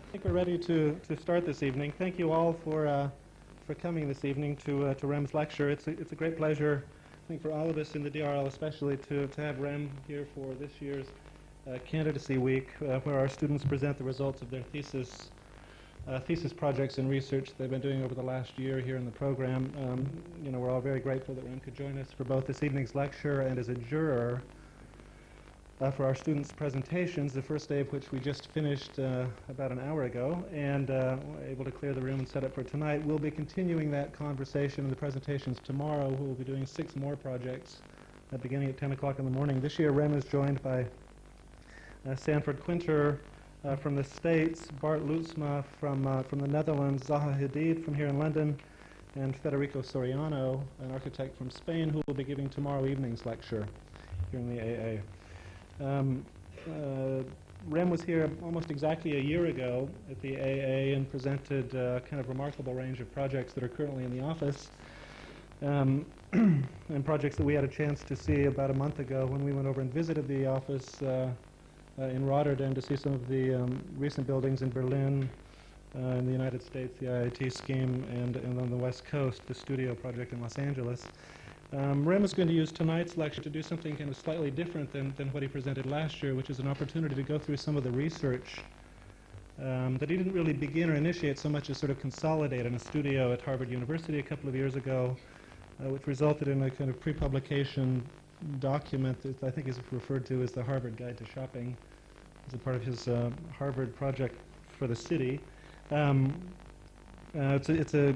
I think we're ready to start this evening. Thank you all for coming this evening to Rem's lecture. It's a great pleasure, I think, for all of us in the DRL especially to have Rem here for this year's Candidacy Week, where our students present the results of their thesis projects and research they've been doing over the last year here in the program. We're all very grateful that Rem could join us for both this evening's lecture and as a juror for our students' presentations, the first day of which we just finished about an hour ago, and able to clear the room and set up for tonight. We'll be continuing that conversation and the presentations tomorrow. We'll be doing 6 more projects beginning at 10 o'clock in the morning. This year, Rem is joined by Sanford Quinter from the States, Bart Lutsma from the Netherlands, Zaha Hadid from here in London, and Federico Soriano, an architect from Spain, who will be giving tomorrow evening's lecture here in the AA. Rem was here almost exactly a year ago at the AA and presented a kind of remarkable range of projects that are currently in the office, and projects that we had a chance to see about a month ago when we went over and visited the office in Rotterdam to see some of the recent buildings in Berlin, in the United States, the IIT scheme, and on the West Coast, the studio project in Los Angeles. Rem is going to use tonight's lecture to do something kind of slightly different than what he presented last year, which is an opportunity to go through some of the research that he didn't really begin or initiate so much as sort of consolidate in a studio at Harvard University a couple of years ago, which resulted in a kind of pre-publication document that I think is referred to as the Harvard Guide to Shopping as a part of his Harvard project for the city. It's a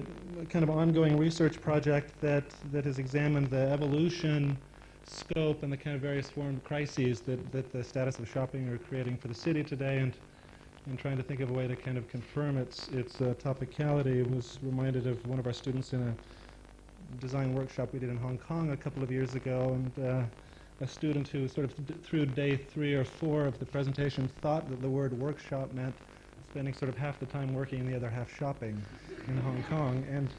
kind of ongoing research project that has examined the evolution, scope, and the kind of various form of crises that the status of shopping are creating for the city today, and trying to think of a way to kind of confirm its topicality. I was reminded of one of our students in a design workshop we did in Hong Kong a couple of years ago, and a student who sort of through day 3 or 4 of the presentation thought that the word workshop meant spending sort of half the time working and the other half shopping in Hong Kong, and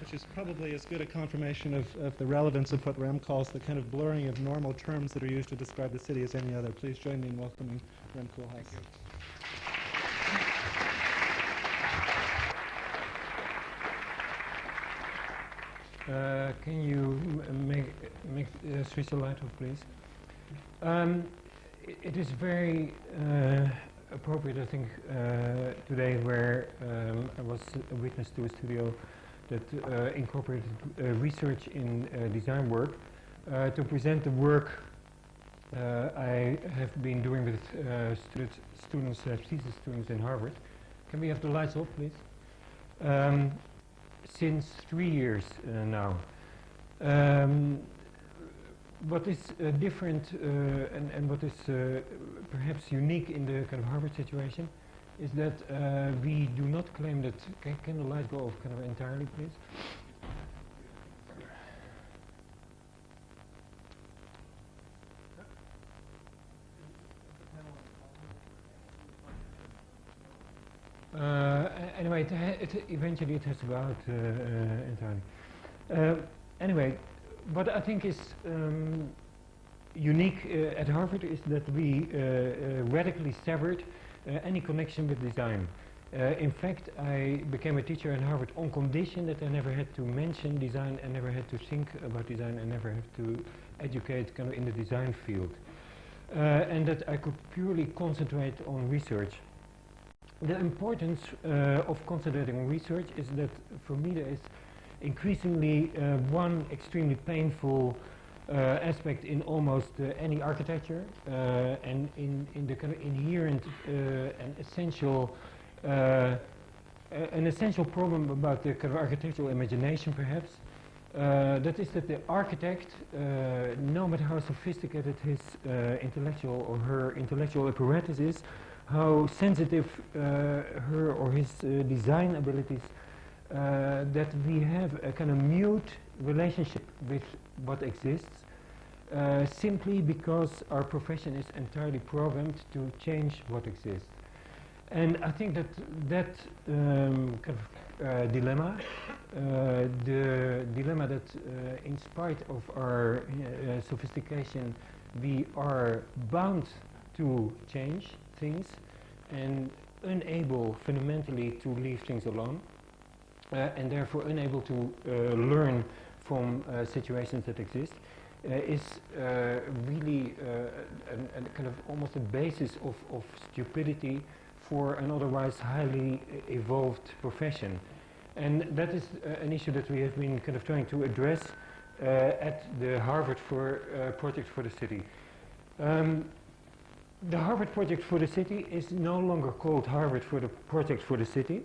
which is probably as good a confirmation of the relevance of what Rem calls the kind of blurring of normal terms that are used to describe the city as any other. Please join me in welcoming Rem Koolhaas. Can you switch the light off, please? It is very appropriate, I think, today, where I was a witness to a studio that incorporated research in design work, to present the work I have been doing with thesis students in Harvard. Can we have the lights off, please? Since 3 years now. What is different and what is perhaps unique in the kind of Harvard situation is that we do not claim that. Can the light go off kind of entirely, please? Anyway, eventually it has to go out entirely. Anyway, what I think is unique at Harvard is that we radically severed any connection with design. In fact, I became a teacher at Harvard on condition that I never had to mention design, and never had to think about design, and never had to educate kind of in the design field. And that I could purely concentrate on research. The importance of concentrating on research is that for me there is increasingly one extremely painful aspect in almost any architecture, and in the kind of inherent and essential an essential problem about the kind of architectural imagination, perhaps. That is that the architect, no matter how sophisticated his intellectual or her intellectual apparatus is, how sensitive her or his design abilities, that we have a kind of mute relationship with what exists, simply because our profession is entirely programmed to change what exists. And I think that kind of dilemma, the dilemma that in spite of our sophistication, we are bound to change things, and unable fundamentally to leave things alone, and therefore unable to learn from situations that exist, is really a kind of almost a basis of stupidity for an otherwise highly evolved profession. And that is an issue that we have been kind of trying to address at the Harvard Project for the City. The Harvard Project for the City is no longer called Harvard Project for the City,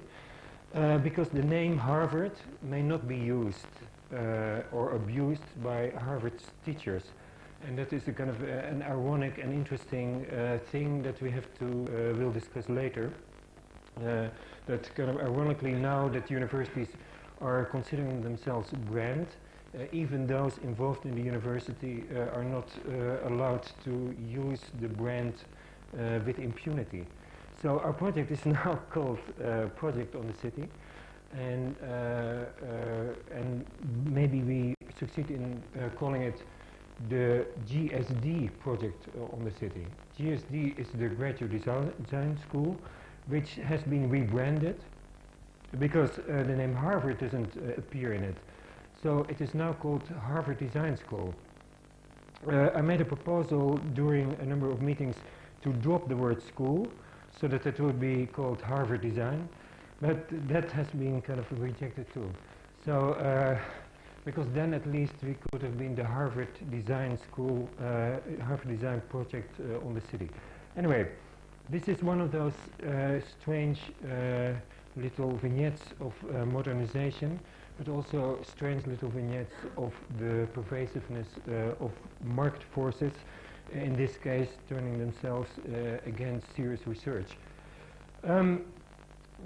because the name Harvard may not be used or abused by Harvard's teachers. And that is a kind of an ironic and interesting thing that we have to, we'll discuss later. That kind of ironically now that universities are considering themselves brand, even those involved in the university are not allowed to use the brand with impunity. So our project is now called Project on the City, and maybe we succeed in calling it the GSD project on the city. GSD is the Graduate Design School, which has been rebranded because the name Harvard doesn't appear in it. So it is now called Harvard Design School. I made a proposal during a number of meetings to drop the word school so that it would be called Harvard Design, but that has been kind of rejected too. So because then at least we could have been the Harvard Design School, Harvard Design Project on the City. Anyway, this is one of those strange little vignettes of modernization, but also strange little vignettes of the pervasiveness of market forces, in this case turning themselves against serious research.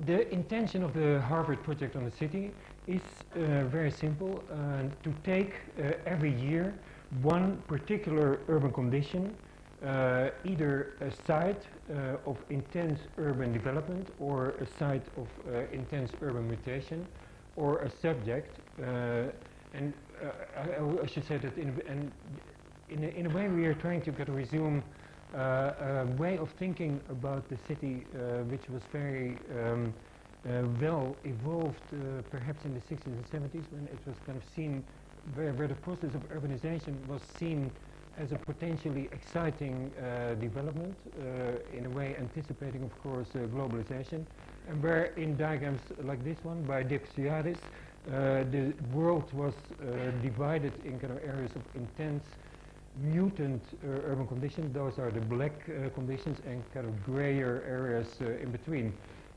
The intention of the Harvard Project on the City is very simple, to take every year one particular urban condition, either a site of intense urban development or a site of intense urban mutation, or a subject, and I should say that in a way we are trying to resume a way of thinking about the city which was very well evolved perhaps in the 60s and 70s, when it was kind of seen, where the process of urbanization was seen as a potentially exciting development, in a way anticipating, of course, globalization, and where in diagrams like this one by Dixiadis, the world was divided in kind of areas of intense mutant urban conditions. Those are the black conditions, and kind of grayer areas in between.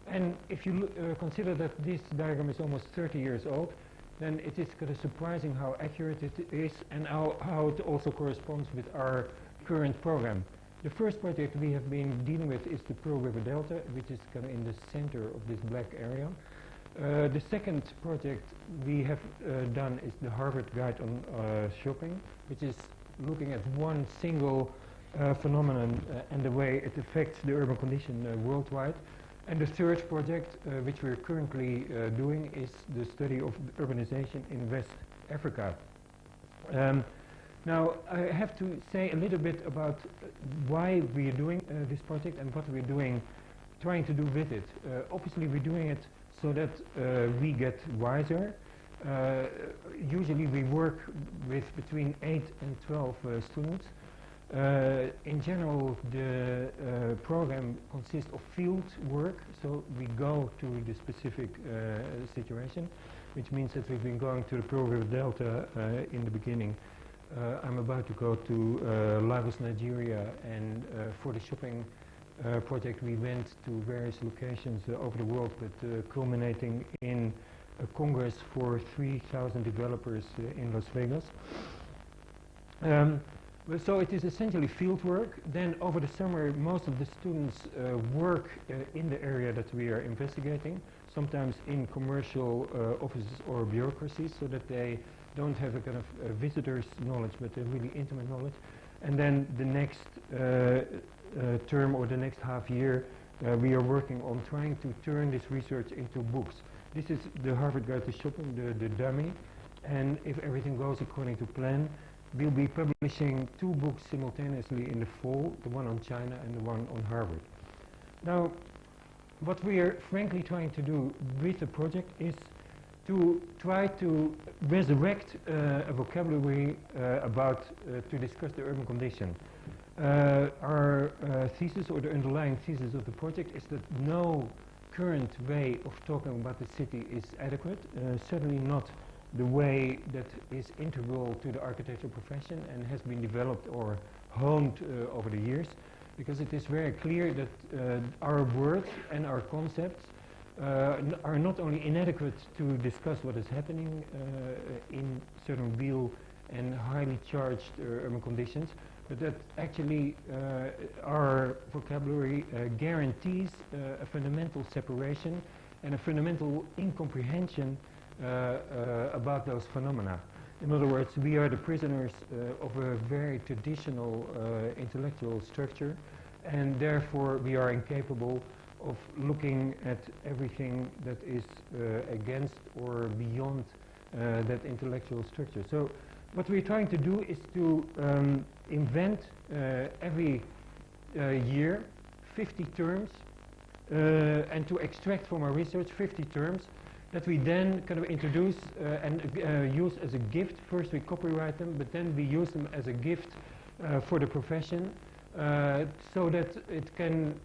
And if you consider that this diagram is almost 30 years old, then it is kind of surprising how accurate it is, and how it also corresponds with our current program. The first project we have been dealing with is the Pearl River Delta, which is kind of in the center of this black area. The second project we have done is the Harvard Guide on Shopping, which is looking at one single phenomenon and the way it affects the urban condition worldwide. And the third project, which we're currently doing, is the study of urbanization in West Africa. Now, I have to say a little bit about why we are doing this project and what we're doing, trying to do with it. Obviously, we're doing it so that we get wiser. Usually, we work with between 8 and 12 students. In general, the program consists of field work, so we go to the specific situation, which means that we've been going to the Pearl River Delta in the beginning. I'm about to go to Lagos, Nigeria, and for the shopping project we went to various locations over the world, but culminating in a congress for 3,000 developers in Las Vegas. So it is essentially field work. Then over the summer, most of the students work in the area that we are investigating, sometimes in commercial offices or bureaucracies, so that they don't have a kind of visitor's knowledge, but a really intimate knowledge. And then the next term or the next half year, we are working on trying to turn this research into books. This is the Harvard Guide to Shopping, the dummy, and if everything goes according to plan, we'll be publishing 2 books simultaneously in the fall, the one on China and the one on Harvard. Now, what we are frankly trying to do with the project is to try to resurrect a vocabulary to discuss the urban condition. Our thesis, or the underlying thesis of the project, is that no current way of talking about the city is adequate, certainly not the way that is integral to the architectural profession and has been developed or honed over the years, because it is very clear that our words and our concepts are not only inadequate to discuss what is happening in certain real and highly charged urban conditions, but that actually our vocabulary guarantees a fundamental separation and a fundamental incomprehension about those phenomena. In other words, we are the prisoners of a very traditional intellectual structure, and therefore we are incapable of looking at everything that is against or beyond that intellectual structure. So what we're trying to do is to invent every year 50 terms and to extract from our research 50 terms that we then kind of introduce and use as a gift. First we copyright them, but then we use them as a gift for the profession so that it can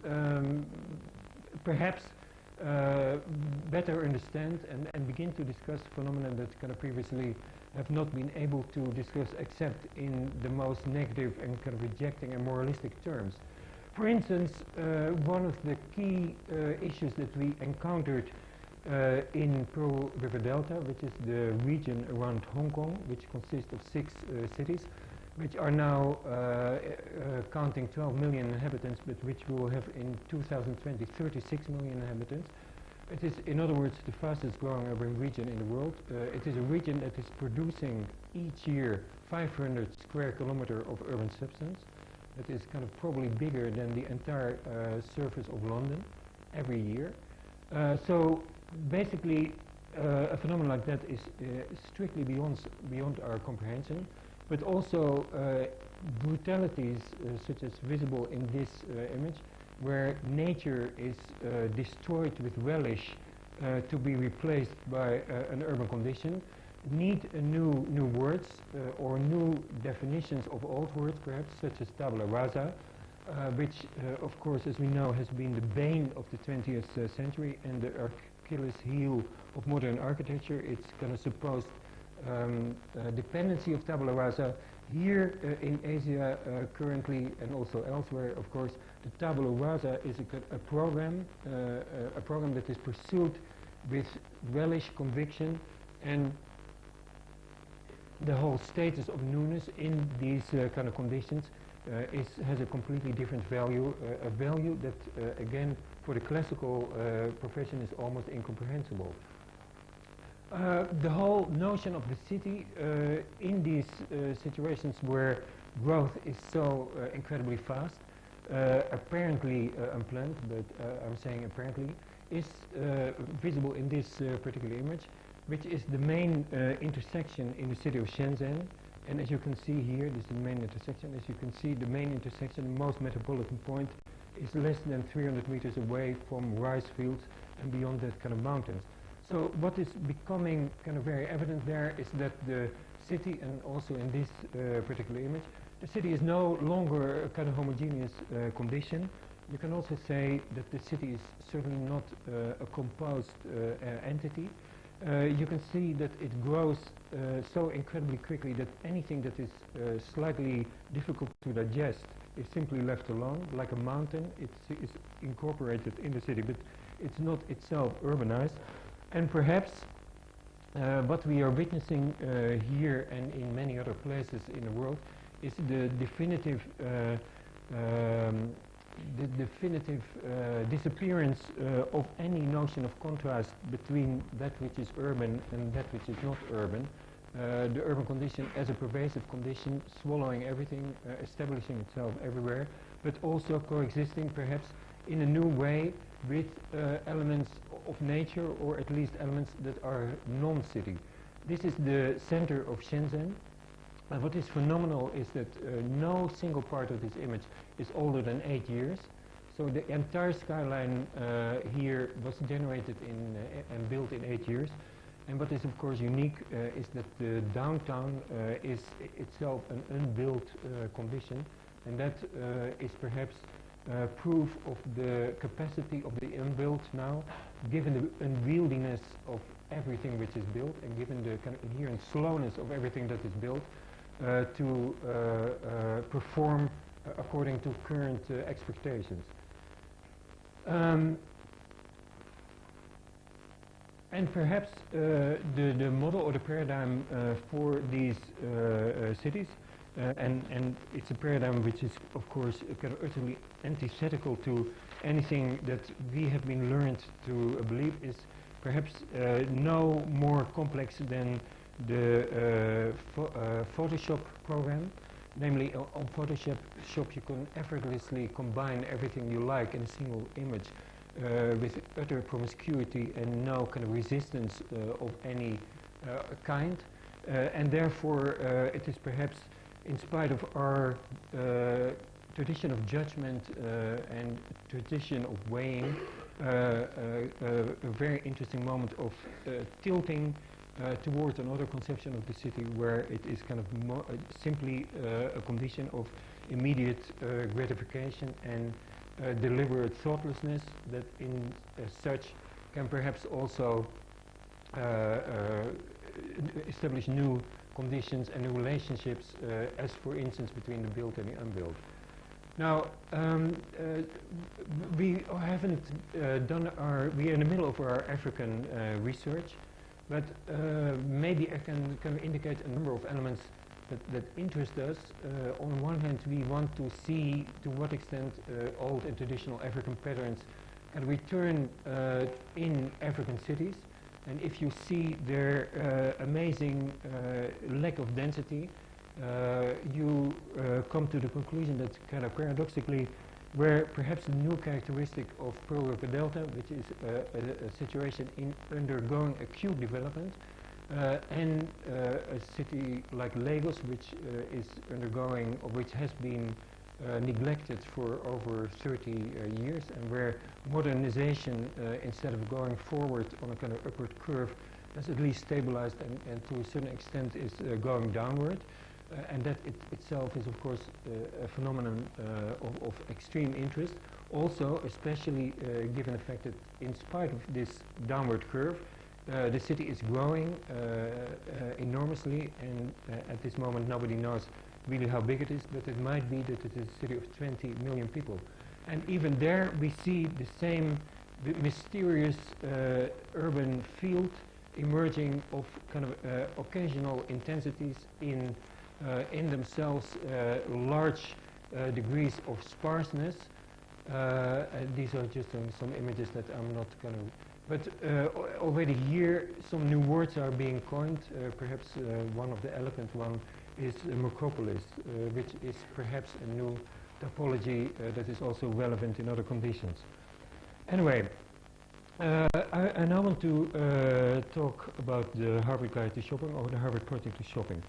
perhaps better understand and begin to discuss phenomena that kind of previously have not been able to discuss except in the most negative and kind of rejecting and moralistic terms. For instance, one of the key issues that we encountered in Pearl River Delta, which is the region around Hong Kong, which consists of 6 cities, which are now counting 12 million inhabitants, but which will have in 2020 36 million inhabitants. It is, in other words, the fastest growing urban region in the world. It is a region that is producing each year 500 square kilometers of urban substance. That is kind of probably bigger than the entire surface of London every year. So basically, a phenomenon like that is strictly beyond our comprehension, but also brutalities such as visible in this image, where nature is destroyed with relish to be replaced by an urban condition, need new words or new definitions of old words, perhaps, such as tabula rasa, which, of course, as we know, has been the bane of the 20th century and the Achilles heel of modern architecture. It's kind of supposed dependency of tabula rasa. Here in Asia currently, and also elsewhere, of course, the tabula rasa is a program that is pursued with relish, conviction, and the whole status of newness in these kind of conditions has a completely different value, a value that, again, for the classical profession is almost incomprehensible. The whole notion of the city in these situations where growth is so incredibly fast, apparently unplanned, but I'm saying apparently, is visible in this particular image, which is the main intersection in the city of Shenzhen. And as you can see here, this is the main intersection. As you can see, the main intersection, the most metropolitan point, is less than 300 meters away from rice fields and beyond that kind of mountains. So what is becoming kind of very evident there is that the city, and also in this particular image, the city is no longer a kind of homogeneous condition. You can also say that the city is certainly not a composed entity. You can see that it grows so incredibly quickly that anything that is slightly difficult to digest is simply left alone, like a mountain. It's incorporated in the city, but it's not itself urbanized. And perhaps what we are witnessing here and in many other places in the world is the definitive disappearance of any notion of contrast between that which is urban and that which is not urban. The urban condition as a pervasive condition, swallowing everything, establishing itself everywhere, but also coexisting perhaps in a new way with elements of nature, or at least elements that are non-city. This is the center of Shenzhen. And what is phenomenal is that no single part of this image is older than 8 years. So the entire skyline here was generated and built in 8 years. And what is of course unique is that the downtown is itself an unbuilt condition, and that is perhaps proof of the capacity of the unbuilt now, given the unwieldiness of everything which is built, and given the kind of inherent slowness of everything that is built, to perform according to current expectations. And perhaps the model or the paradigm for these cities, and it's a paradigm which is of course kind of utterly antithetical to anything that we have been learned to believe, is perhaps no more complex than the Photoshop program. Namely, on Photoshop you can effortlessly combine everything you like in a single image with utter promiscuity and no kind of resistance of any kind. And therefore it is perhaps, in spite of our tradition of judgment and tradition of weighing, a very interesting moment of tilting towards another conception of the city, where it is kind of simply a condition of immediate gratification and deliberate thoughtlessness that in such can perhaps also establish new conditions and new relationships, as for instance between the built and the unbuilt. Now, we haven't we are in the middle of our African research, but maybe I can kind of indicate a number of elements that interest us. On one hand, we want to see to what extent old and traditional African patterns can return in African cities, and if you see their amazing lack of density, you come to the conclusion that kind of paradoxically, where perhaps a new characteristic of Pearl River Delta, which is a situation undergoing acute development, and a city like Lagos, which is undergoing, or which has been neglected for over 30 years, and where modernization, instead of going forward on a kind of upward curve, has at least stabilized and to a certain extent is going downward. And that itself is of course a phenomenon of extreme interest. Also, especially given the fact that in spite of this downward curve, the city is growing enormously, and at this moment nobody knows really how big it is, but it might be that it is a city of 20 million people. And even there we see the same mysterious urban field emerging of kind of occasional intensities in themselves, large degrees of sparseness. These are just some images that I'm not going to... But already here some new words are being coined. Perhaps one of the eloquent one is Macropolis, which is perhaps a new typology that is also relevant in other conditions. Anyway, I now want to talk about the Harvard Guide to Shopping, or the Harvard Project to Shopping.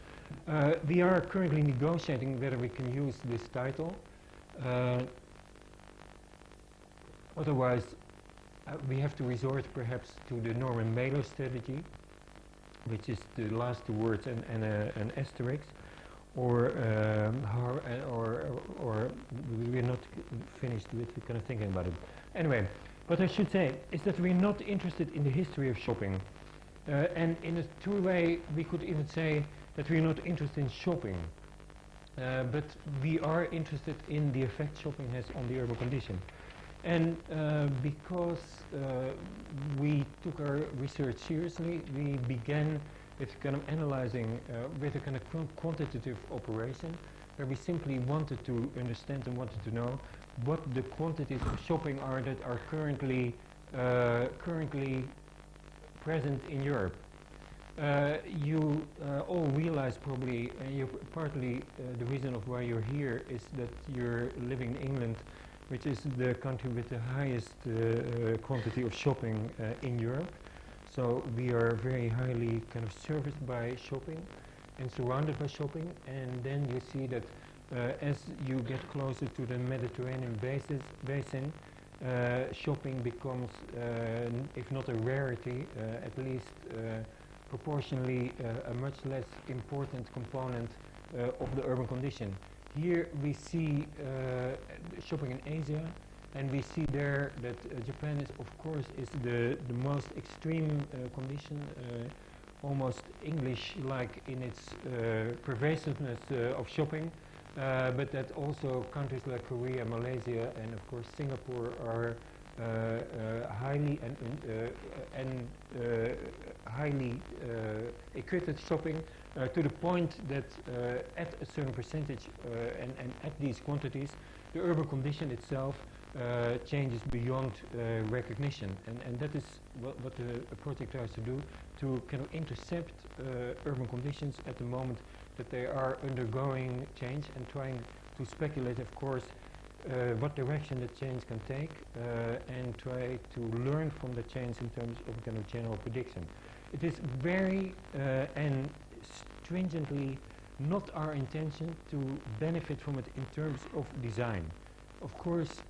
We are currently negotiating whether we can use this title. Otherwise, we have to resort perhaps to the Norman Mailer strategy, which is the last two words and an asterisk, or we're not finished with kind of thinking about it. Anyway, what I should say is that we're not interested in the history of shopping, and in a true way, we could even say that we're not interested in shopping, but we are interested in the effect shopping has on the urban condition. And because we took our research seriously, we began with kind of analyzing with a kind of quantitative operation, where we simply wanted to understand and wanted to know what the quantities of shopping are that are currently present in Europe. You all realize probably, and partly the reason of why you're here is that you're living in England, which is the country with the highest quantity of shopping in Europe. So we are very highly kind of serviced by shopping and surrounded by shopping, and then you see that As you get closer to the Mediterranean basin, shopping becomes, if not a rarity, at least proportionally a much less important component of the urban condition. Here we see shopping in Asia, and we see there that Japan is, of course, is the most extreme condition, almost English-like in its pervasiveness of shopping, but that also countries like Korea, Malaysia, and of course Singapore are highly highly equipped at shopping to the point that at a certain percentage and at these quantities, the urban condition itself changes beyond recognition, and that is what the project tries to do, to kind of intercept urban conditions at the moment that they are undergoing change, and trying to speculate, of course, what direction the change can take, and try to learn from the change in terms of kind of general prediction. It is very and stringently not our intention to benefit from it in terms of design. Of course,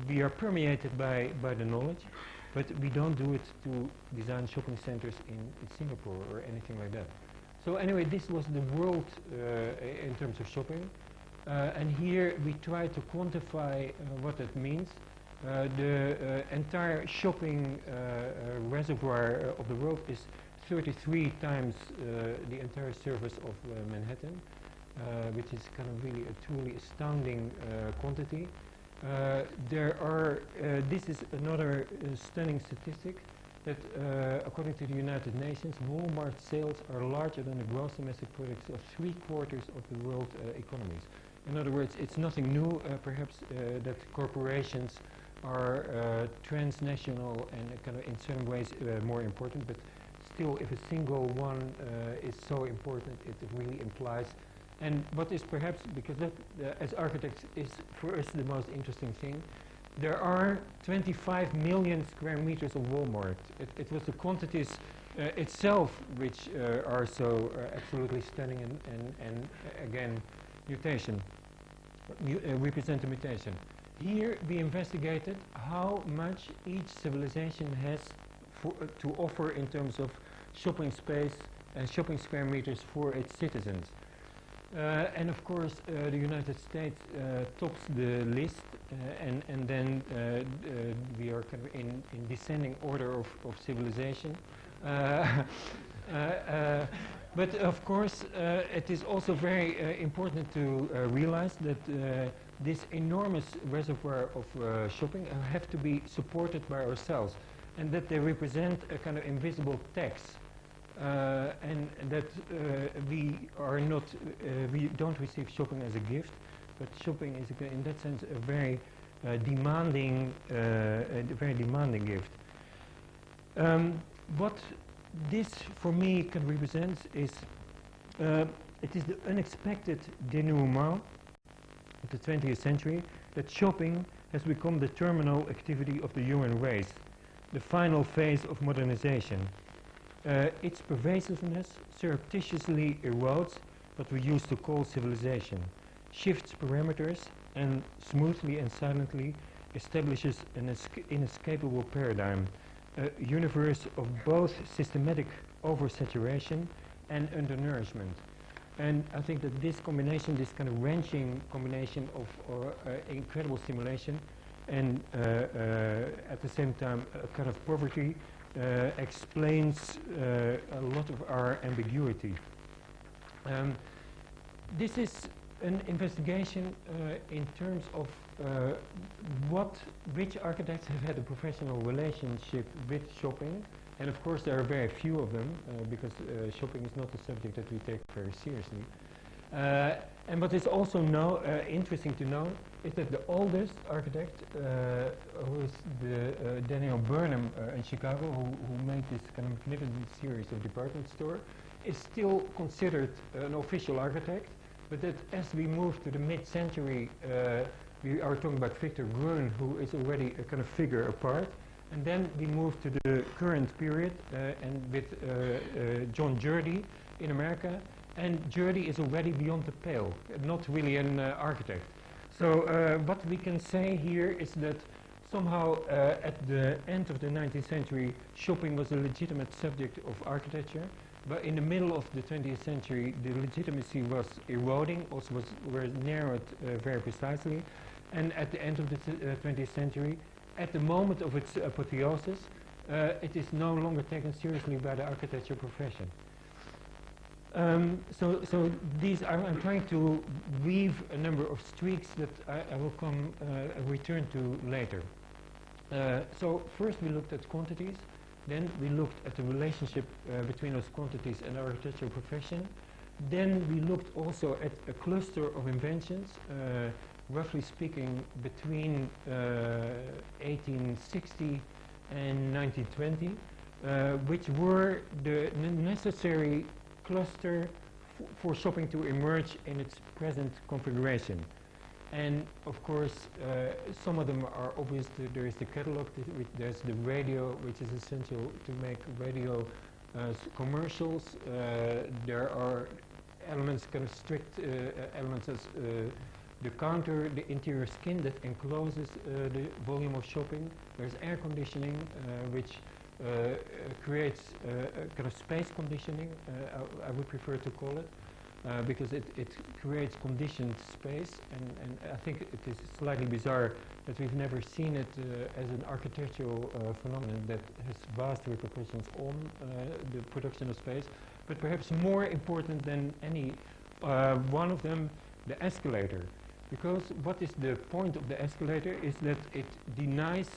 we are permeated by the knowledge, but we don't do it to design shopping centers in Singapore or anything like that. So anyway, this was the world in terms of shopping. And here we try to quantify what that means. The entire shopping reservoir of the world is 33 times the entire surface of Manhattan, which is kind of really a truly astounding quantity. This is another stunning statistic, that according to the United Nations, Walmart sales are larger than the gross domestic products of 3/4 of the world economies. In other words, it's nothing new, perhaps, that corporations are transnational and kind of in certain ways more important, but still, if a single one is so important, it really implies. And what is perhaps, because that, as architects, is for us the most interesting thing, there are 25 million square meters of Walmart. It was the quantities itself which are so absolutely stunning and again, represent a mutation. Here we investigated how much each civilization has to offer in terms of shopping space and shopping square meters for its citizens. And of course, the United States tops the list, and then we are kind of in descending order of civilization. But of course, it is also very important to realize that this enormous reservoir of shopping have to be supported by ourselves, and that they represent a kind of invisible tax. And that we are not, we don't receive shopping as a gift, but shopping is, in that sense, a very demanding gift. What this, for me, can represent is, it is the unexpected denouement of the 20th century, that shopping has become the terminal activity of the human race, the final phase of modernization. Its pervasiveness surreptitiously erodes what we used to call civilization, shifts parameters, and smoothly and silently establishes an inescapable paradigm, a universe of both systematic oversaturation and undernourishment. And I think that this combination, this kind of wrenching combination of incredible stimulation and at the same time a kind of poverty, explains a lot of our ambiguity. This is an investigation in terms of which architects have had a professional relationship with shopping, and of course there are very few of them because shopping is not a subject that we take very seriously. And what is also interesting to know is that the oldest architect, who is the Daniel Burnham in Chicago, who made this kind of magnificent series of department store, is still considered an official architect, but that as we move to the mid-century, we are talking about Victor Gruen, who is already a kind of figure apart, and then we move to the current period, and with John Jurdy in America, and Jurdy is already beyond the pale, not really an architect. So what we can say here is that somehow at the end of the 19th century, shopping was a legitimate subject of architecture, but in the middle of the 20th century, the legitimacy was eroding, also were narrowed very precisely, and at the end of the 20th century, at the moment of its apotheosis, it is no longer taken seriously by the architecture profession. So these I'm trying to weave a number of streaks that I will return to later. So first we looked at quantities, then we looked at the relationship between those quantities and the architectural profession. Then we looked also at a cluster of inventions, roughly speaking between 1860 and 1920, which were the necessary cluster for shopping to emerge in its present configuration. And of course, some of them are obvious. There is the catalog, there's the radio, which is essential to make radio commercials. There are elements, kind of strict elements as the counter, the interior skin that encloses the volume of shopping. There's air conditioning, which creates a kind of space conditioning, I would prefer to call it, because it creates conditioned space, and I think it is slightly bizarre that we've never seen it as an architectural phenomenon that has vast repercussions on the production of space, but perhaps more important than any one of them, the escalator. Because what is the point of the escalator is that it denies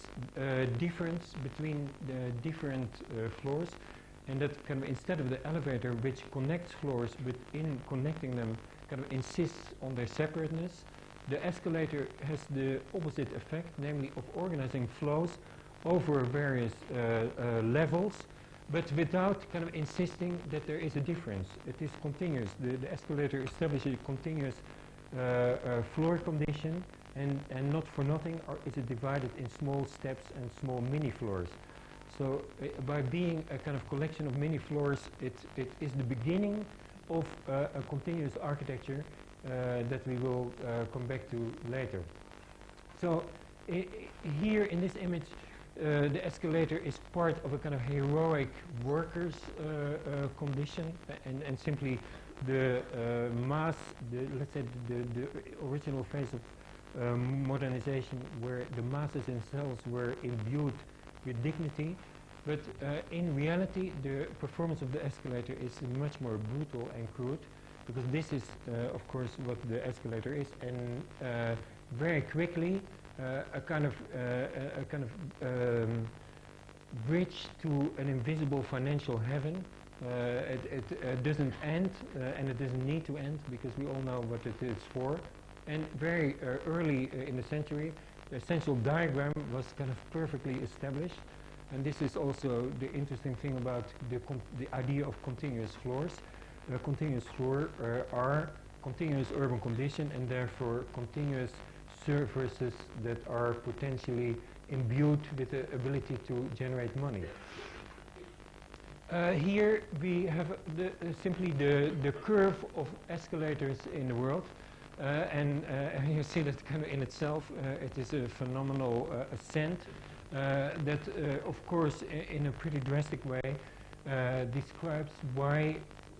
difference between the different floors, and that kind of instead of the elevator, which connects floors, but in connecting them kind of insists on their separateness, the escalator has the opposite effect, namely of organizing flows over various levels, but without kind of insisting that there is a difference. It is continuous. The escalator establishes a continuous floor condition, and not for nothing is it divided in small steps and small mini floors. So by being a kind of collection of mini floors, it is the beginning of a continuous architecture that we will come back to later. So here in this image, the escalator is part of a kind of heroic workers condition, and simply the mass, let's say the original phase of modernization, where the masses themselves were imbued with dignity, but in reality the performance of the escalator is much more brutal and crude, because this is of course what the escalator is, and very quickly a kind of bridge to an invisible financial heaven. It doesn't end, and it doesn't need to end, because we all know what it is for. And very early in the century, the essential diagram was kind of perfectly established, and this is also the interesting thing about the idea of continuous floors. Continuous floor are continuous urban condition, and therefore continuous surfaces that are potentially imbued with the ability to generate money. Here we have simply the curve of escalators in the world, and you see that kind of in itself it is a phenomenal ascent that of course in a pretty drastic way describes why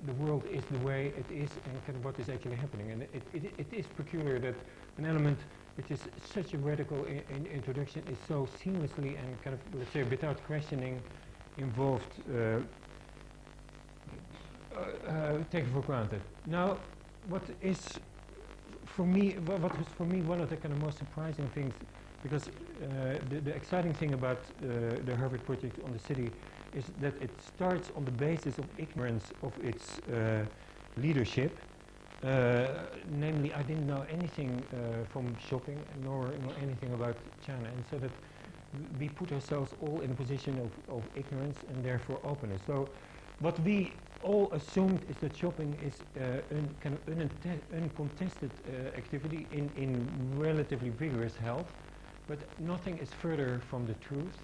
the world is the way it is and kind of what is actually happening. And it is peculiar that an element which is such a radical introduction is so seamlessly and kind of, let's say, without questioning, involved, taken for granted. Now, what is for me, what was for me one of the kind of most surprising things, because the exciting thing about the Harvard project on the city is that it starts on the basis of ignorance of its leadership. Namely, I didn't know anything from shopping, nor know anything about China, and so that we put ourselves all in a position of ignorance and therefore openness. So what we all assumed is that shopping is kind of uncontested activity in relatively vigorous health, but nothing is further from the truth,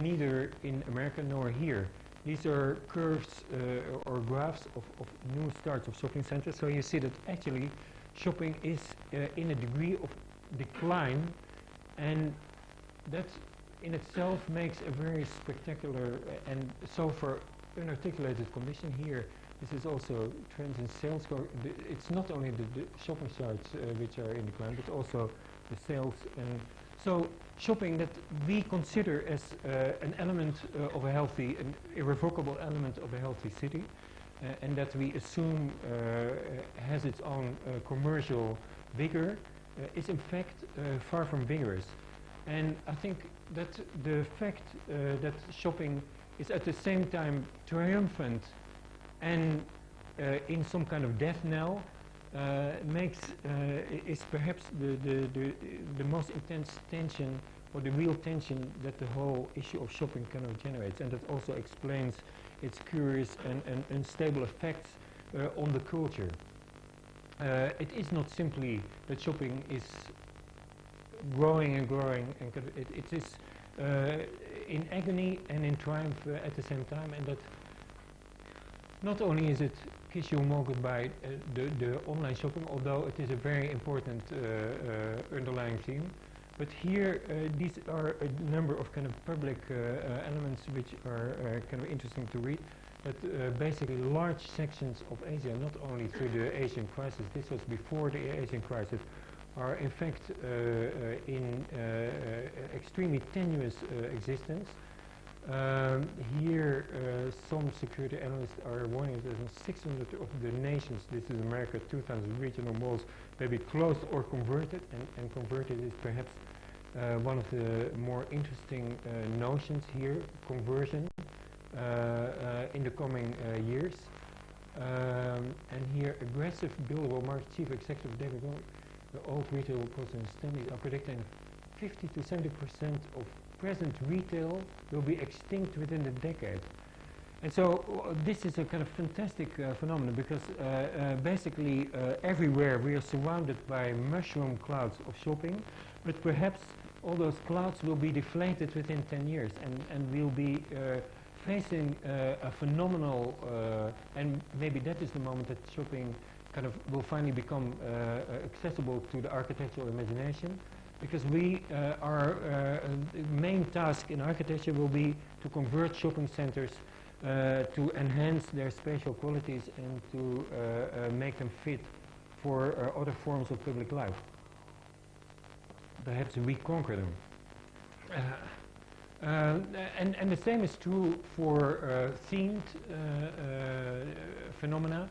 neither in America nor here. These are curves or graphs of new starts of shopping centers. So you see that actually shopping is in a degree of decline, and that in itself makes a very spectacular and so far unarticulated condition here. This is also trends in sales. It's not only the shopping sites which are in decline, but also the sales. And so shopping that we consider as an element of a healthy, an irrevocable element of a healthy city, and that we assume has its own commercial vigor, is in fact far from vigorous. And I think that the fact that shopping is at the same time triumphant and in some kind of death knell is perhaps the most intense tension, or the real tension, that the whole issue of shopping kind of generates, and that also explains its curious and unstable effects on the culture. It is not simply that shopping is growing and growing, and it is in agony and in triumph at the same time, and that not only is it kiss you more goodbye, the online shopping, although it is a very important underlying theme, but here these are a number of kind of public elements which are kind of interesting to read. That basically large sections of Asia, not only through the Asian crisis, this was before the Asian crisis, are in fact in extremely tenuous existence. Here some security analysts are warning that 600 of the nations, this is America, 2,000 regional malls may be closed or converted, and converted is perhaps one of the more interesting notions here, conversion, in the coming years. And here aggressive buildable market chief executive David Wong, the old retail president Stanley, are predicting 50 to 70% of present retail will be extinct within a decade. And so this is a kind of fantastic phenomenon, because basically everywhere we are surrounded by mushroom clouds of shopping, but perhaps all those clouds will be deflated within 10 years, and we'll be facing a phenomenal, and maybe that is the moment that shopping kind of will finally become accessible to the architectural imagination, because we our main task in architecture will be to convert shopping centers to enhance their spatial qualities and to make them fit for other forms of public life. Perhaps reconquer them. And the same is true for themed phenomena.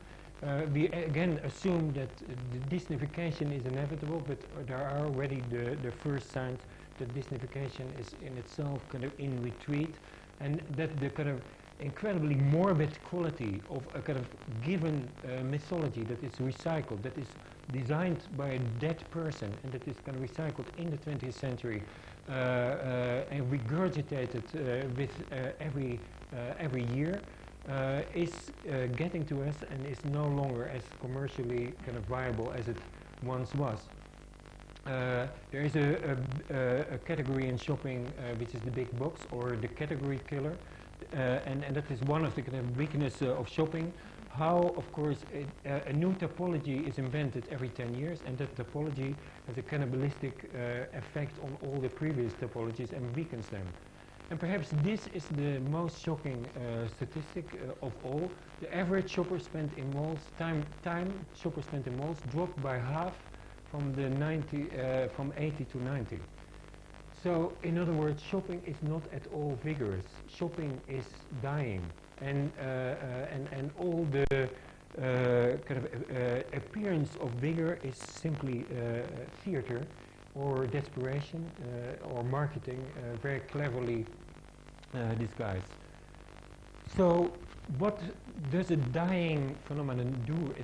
We again assume that the Disneyfication is inevitable, but there are already the first signs that Disneyfication is in itself kind of in retreat, and that the kind of incredibly morbid quality of a kind of given mythology that is recycled, that is designed by a dead person, and that is kind of recycled in the 20th century and regurgitated with every year, is getting to us and is no longer as commercially kind of viable as it once was. There is a category in shopping which is the big box, or the category killer, and that is one of the kind of weakness of shopping. How, of course, a new topology is invented every 10 years, and that topology has a cannibalistic effect on all the previous topologies and weakens them. And perhaps this is the most shocking statistic of all. The average shopper spent in malls, time shopper spent in malls dropped by half from the from 80 to 90. So, in other words, shopping is not at all vigorous. Shopping is dying, and all the kind of appearance of vigor is simply theater, or desperation, or marketing, very cleverly disguised. So, what does a dying phenomenon do?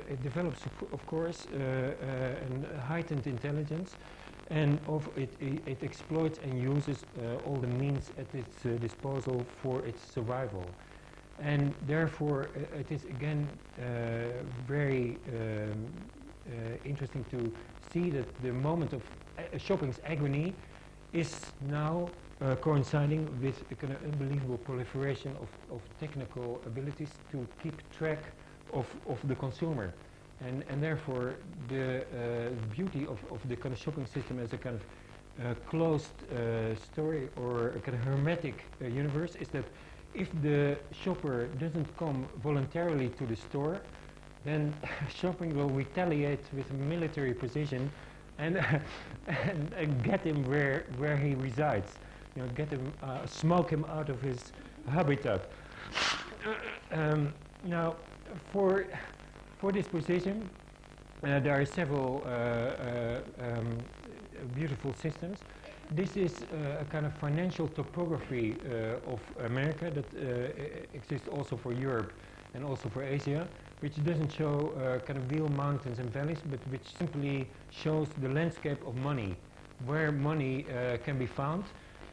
It develops, of course, a heightened intelligence, and it exploits and uses all the means at its disposal for its survival. And therefore, it is again very interesting to see that the moment of shopping's agony is now coinciding with a kind of unbelievable proliferation of technical abilities to keep track of the consumer. And therefore, the beauty of the kind of shopping system as a kind of closed story or a kind of hermetic universe is that if the shopper doesn't come voluntarily to the store, then shopping will retaliate with military precision and, and get him where he resides. You know, get him, smoke him out of his habitat. Now, for this position, there are several beautiful systems. This is a kind of financial topography of America that exists also for Europe and also for Asia, which doesn't show kind of real mountains and valleys, but which simply shows the landscape of money, where money can be found.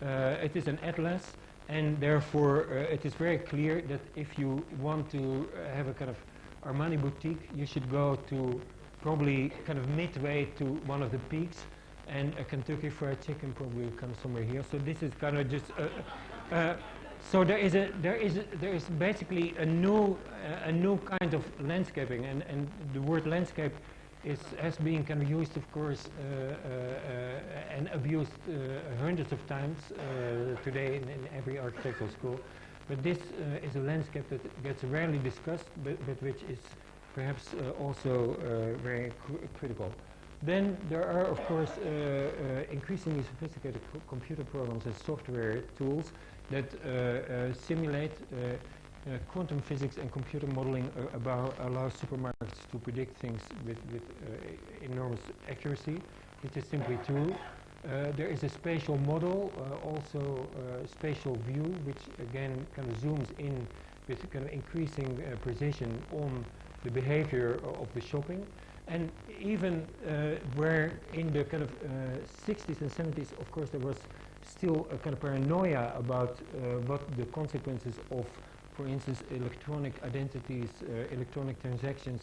It is an atlas, and therefore it is very clear that if you want to have a kind of Armani boutique, you should go to probably kind of midway to one of the peaks, and a Kentucky Fried Chicken probably comes somewhere here. So this is kind of just so there is basically a new kind of landscaping, and the word landscape has been kind of used, of course, and abused hundreds of times today in every architectural school. But this is a landscape that gets rarely discussed, but which is perhaps also very critical. Then there are, of course, increasingly sophisticated computer programs and software tools that simulate quantum physics and computer modeling allow supermarkets to predict things with enormous accuracy, which is simply true. There is a spatial model, also spatial view, which again kind of zooms in with kind of increasing precision on the behavior of the shopping. And even where in the kind of 60s and 70s, of course, there was still a kind of paranoia about what the consequences of, for instance, electronic identities, electronic transactions,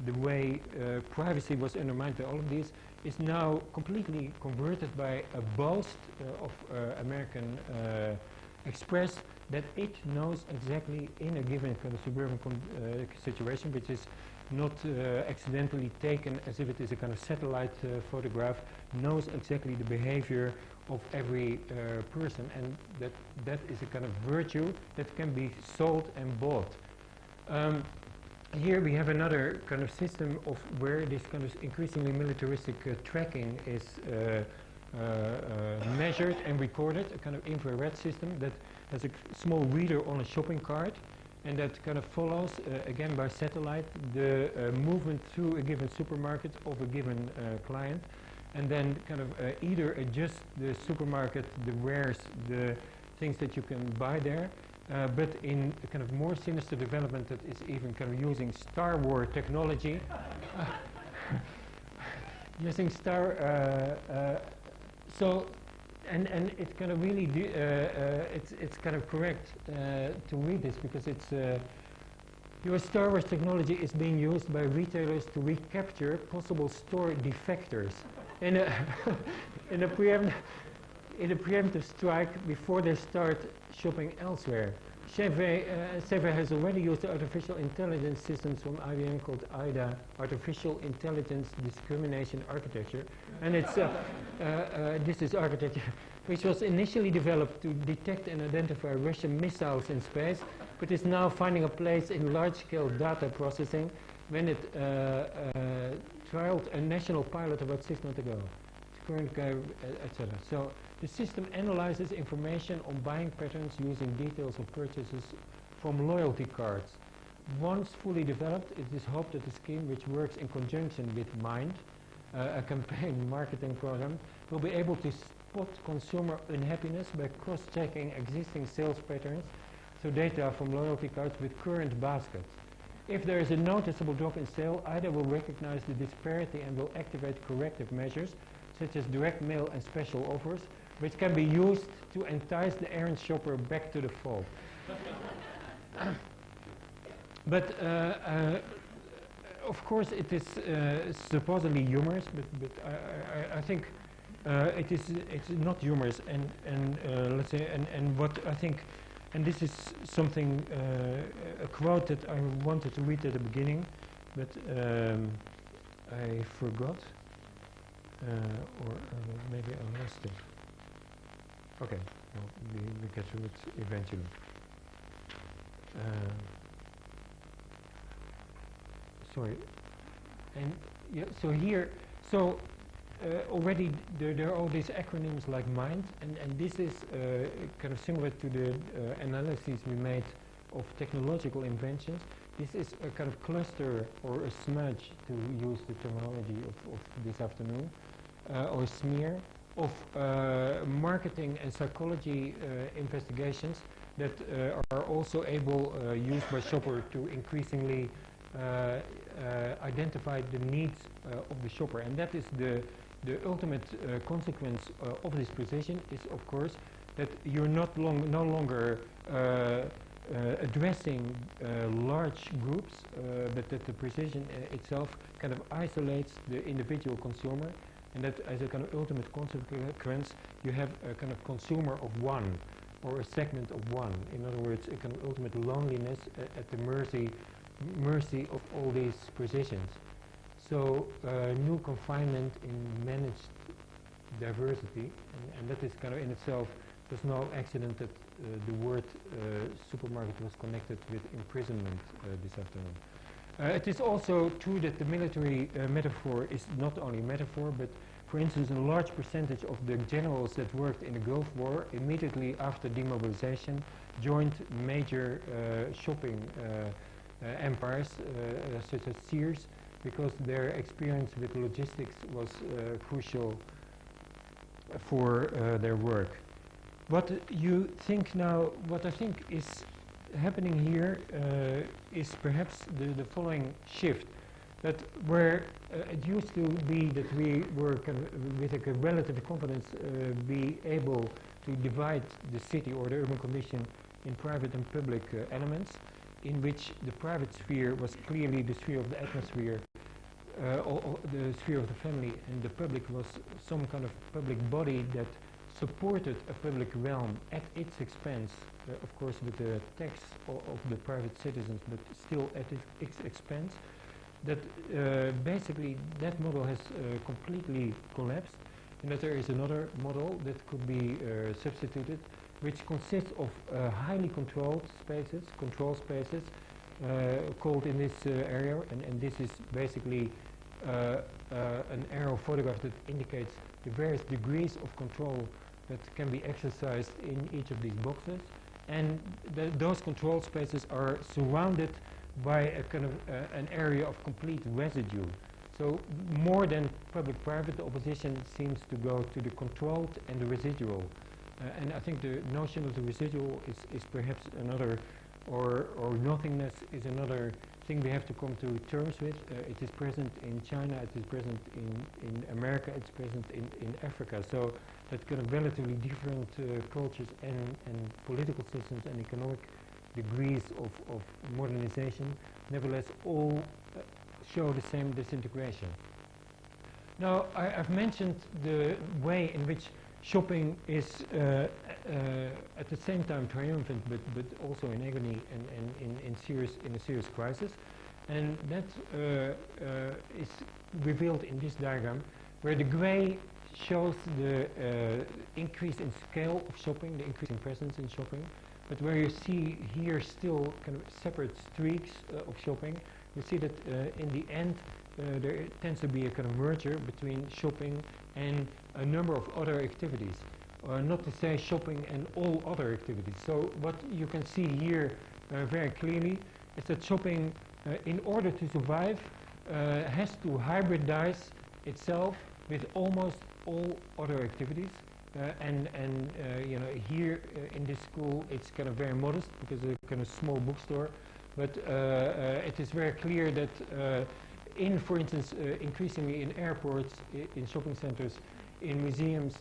the way privacy was undermined by all of these, is now completely converted by a boast of American Express that it knows exactly in a given kind of suburban situation, which is not accidentally taken as if it is a kind of satellite photograph, knows exactly the behavior of every person, and that is a kind of virtue that can be sold and bought. Here we have another kind of system of where this kind of increasingly militaristic tracking is measured and recorded, a kind of infrared system that has a small reader on a shopping cart, and that kind of follows, again by satellite, the movement through a given supermarket of a given client, and then kind of either adjust the supermarket, the wares, the things that you can buy there, but in a kind of more sinister development that is even kind of using Star Wars technology, using so, and it kind of really, it's kind of correct to read this, because it's, your Star Wars technology is being used by retailers to recapture possible store defectors in a, in a preemptive strike before they start shopping elsewhere. Chevy has already used the artificial intelligence systems from IBM called IDA, Artificial Intelligence Discrimination Architecture, and it's this is architecture which was initially developed to detect and identify Russian missiles in space, but is now finding a place in large-scale data processing when it trialed a national pilot about 6 months ago. Current guy, etc. So the system analyzes information on buying patterns using details of purchases from loyalty cards. Once fully developed, it is hoped that the scheme, which works in conjunction with Mind, a campaign marketing program, will be able to spot consumer unhappiness by cross-checking existing sales patterns through data from loyalty cards with current baskets. If there is a noticeable drop in sale, IDA will recognize the disparity and will activate corrective measures, such as direct mail and special offers, which can be used to entice the errand shopper back to the fold. But of course it is supposedly humorous, but I think It's not humorous, and let's say, and what I think, and this is something, a quote that I wanted to read at the beginning, but I forgot, or maybe I lost it. Okay, well, we get to it eventually. Sorry, and yeah, so here, so already there are all these acronyms like MIND, and this is kind of similar to the analyses we made of technological inventions. This is a kind of cluster or a smudge, to use the terminology of this afternoon, or smear of marketing and psychology investigations that are also able, used by shopper to increasingly identify the needs of the shopper. And that is the ultimate consequence of this precision is, of course, that you're no longer addressing large groups, but that the precision itself kind of isolates the individual consumer, and that as a kind of ultimate consequence you have a kind of consumer of one, or a segment of one. In other words, a kind of ultimate loneliness at the mercy of all these precisions. So new confinement in managed diversity, and that is kind of in itself, there's no accident that the word supermarket was connected with imprisonment this afternoon. It is also true that the military metaphor is not only a metaphor, but for instance, a large percentage of the generals that worked in the Gulf War immediately after demobilization joined major shopping empires such as Sears, because their experience with logistics was crucial for their work. What you think now, what I think is happening here is perhaps the following shift, that where it used to be that we were kind of, with a relative confidence, be able to divide the city or the urban condition in private and public elements, in which the private sphere was clearly the sphere of the atmosphere, or the sphere of the family, and the public was some kind of public body that supported a public realm at its expense, of course with the tax of the private citizens, but still at its expense. That basically that model has completely collapsed, and that there is another model that could be substituted, which consists of highly controlled spaces, called in this area, and this is basically an aerial photograph that indicates the various degrees of control that can be exercised in each of these boxes, and those control spaces are surrounded by a kind of an area of complete residue. So more than public-private, the opposition seems to go to the controlled and the residual. And I think the notion of the residual is perhaps another, or nothingness is another thing we have to come to terms with. It is present in China, it is present in America, it's present in Africa. So that kind of relatively different cultures and political systems and economic degrees of modernization, nevertheless all show the same disintegration. Now, I've mentioned the way in which shopping is at the same time triumphant, but also in agony and in a serious crisis, and that is revealed in this diagram, where the gray shows the increase in scale of shopping, the increase in presence in shopping, but where you see here still kind of separate streaks of shopping, you see that in the end there tends to be a kind of merger between shopping and a number of other activities, not to say shopping and all other activities. So what you can see here very clearly is that shopping, in order to survive, has to hybridize itself with almost all other activities. You know, here in this school it's kind of very modest because it's a kind of small bookstore, but it is very clear that for instance, increasingly in airports, in shopping centers, in museums,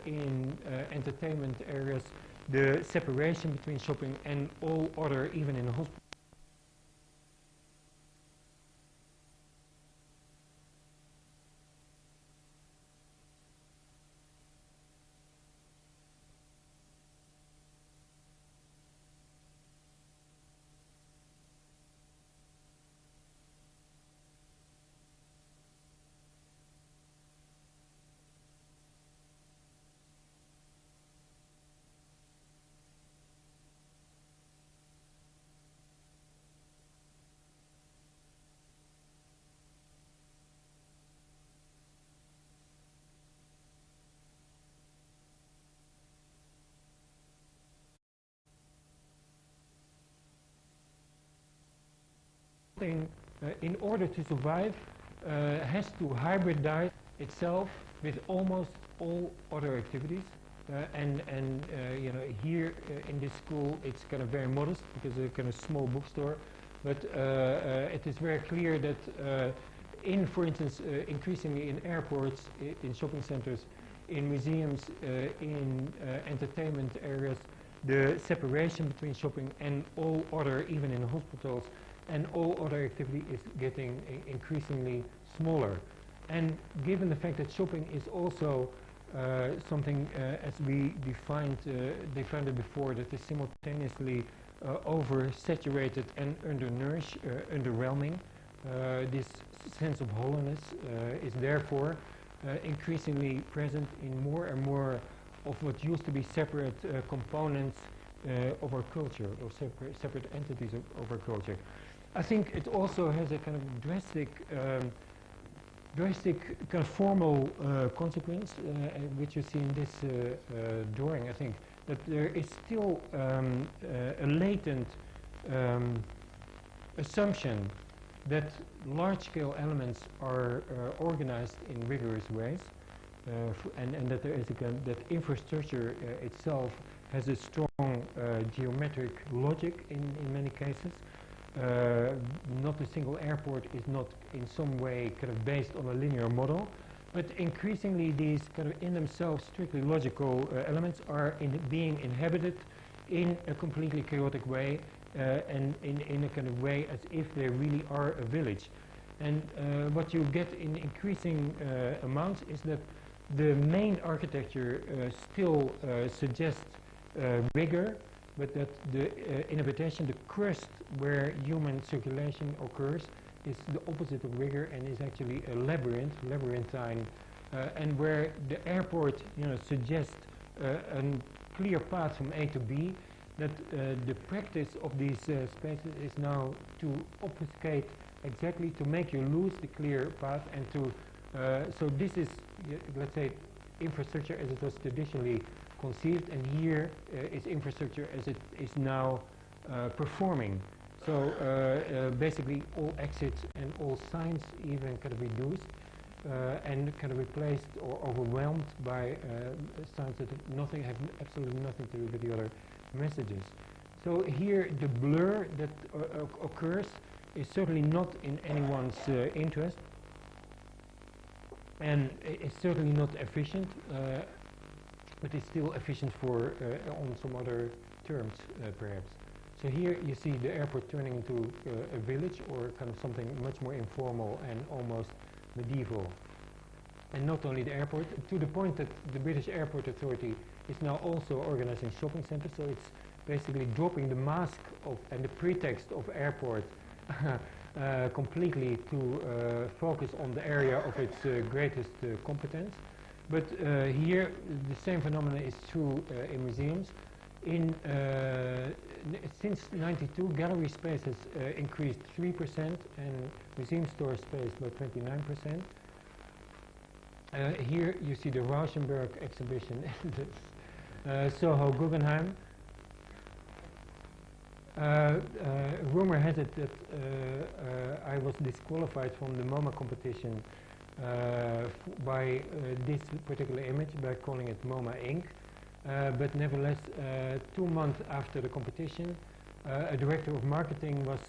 in entertainment areas, the separation between shopping and all other, even in a hospital, something, in order to survive, has to hybridize itself with almost all other activities. You know, here in this school, it's kind of very modest because it's a kind of small bookstore. But it is very clear that for instance, increasingly in airports, in shopping centers, in museums, in entertainment areas, the separation between shopping and all other, even in hospitals, and all other activity is getting increasingly smaller. And given the fact that shopping is also something, as we defined it before, that is simultaneously oversaturated and undernourished, underwhelming, this sense of hollowness is therefore increasingly present in more and more of what used to be separate components of our culture, or separate entities of our culture. I think it also has a kind of drastic kind of formal consequence, which you see in this drawing. I think that there is still a latent assumption that large-scale elements are organized in rigorous ways, and that there is that infrastructure itself has a strong geometric logic in many cases. Not a single airport is not in some way kind of based on a linear model, but increasingly these kind of in themselves strictly logical elements are being inhabited in a completely chaotic way, and in a kind of way as if they really are a village. And what you get in increasing amounts is that the main architecture still suggests rigor, but that the inhabitation, the crust where human circulation occurs, is the opposite of rigor and is actually a labyrinthine, and where the airport, you know, suggests a clear path from A to B, that the practice of these spaces is now to obfuscate exactly, to make you lose the clear path, and to so this is, let's say, infrastructure as it was traditionally conceived, and here is infrastructure as it is now performing. So basically all exits and all signs even kind of reduced and kind of replaced or overwhelmed by signs that have absolutely nothing to do with the other messages. So here the blur that occurs is certainly not in anyone's interest, and it's certainly not efficient, but it's still efficient for on some other terms perhaps. So here you see the airport turning into a village, or kind of something much more informal and almost medieval. And not only the airport, to the point that the British Airport Authority is now also organizing shopping centers, so it's basically dropping the mask of and the pretext of airport completely to focus on the area of its greatest competence. But here the same phenomena is true in museums. Since '92, gallery space has increased 3% and museum store space by 29%. Here you see the Rauschenberg exhibition at Soho Guggenheim. Rumor has it that I was disqualified from the MoMA competition by this particular image, by calling it MoMA Inc. But nevertheless, 2 months after the competition, a director of marketing was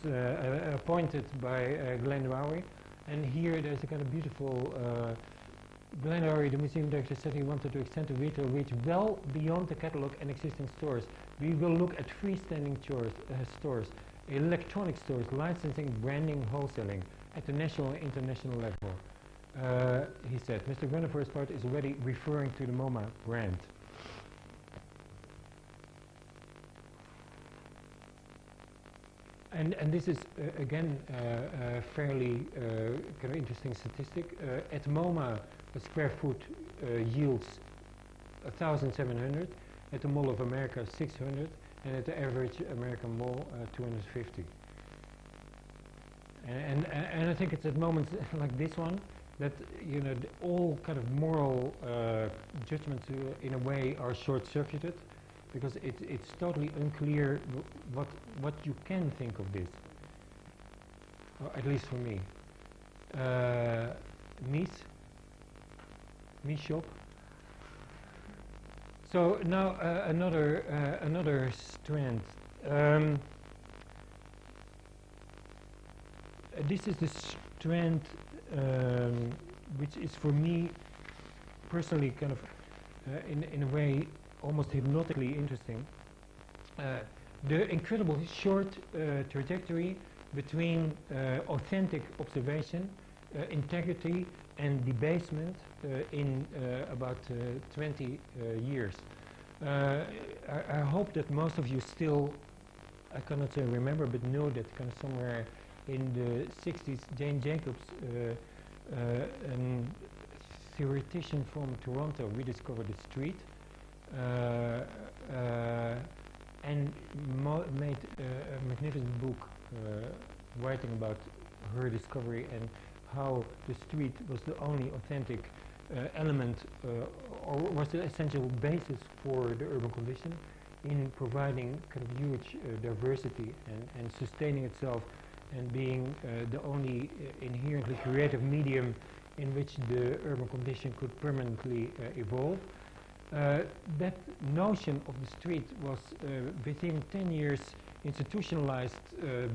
appointed by Glenn Rowery, and here there's a kind of beautiful Glenn Rowery, the museum director, said he wanted to extend the retail reach well beyond the catalog and existing stores. We will look at freestanding stores, electronic stores, licensing, branding, wholesaling at the national and international level. He said, Mr. Gunner, for his part, is already referring to the MoMA brand. And this is again a fairly kind of interesting statistic. At MoMA, a square foot yields 1,700. At the Mall of America, 600, and at the average American mall, 250. And I think it's at moments like this one that, you know, all kind of moral judgments in a way are short-circuited, because it's totally unclear what you can think of this. or at least for me. Me shop. So now another strand. This is the strand which is for me personally kind of in a way almost hypnotically interesting. The incredible short trajectory between authentic observation, integrity and debasement in about 20 years. I hope that most of you still, I cannot say remember, but know that kind of somewhere in the 60s, Jane Jacobs, a theoretician from Toronto, rediscovered the street and made a magnificent book writing about her discovery and how the street was the only authentic element or was the essential basis for the urban condition in providing kind of huge diversity and sustaining itself and being the only inherently creative medium in which the urban condition could permanently evolve. That notion of the street was within 10 years institutionalized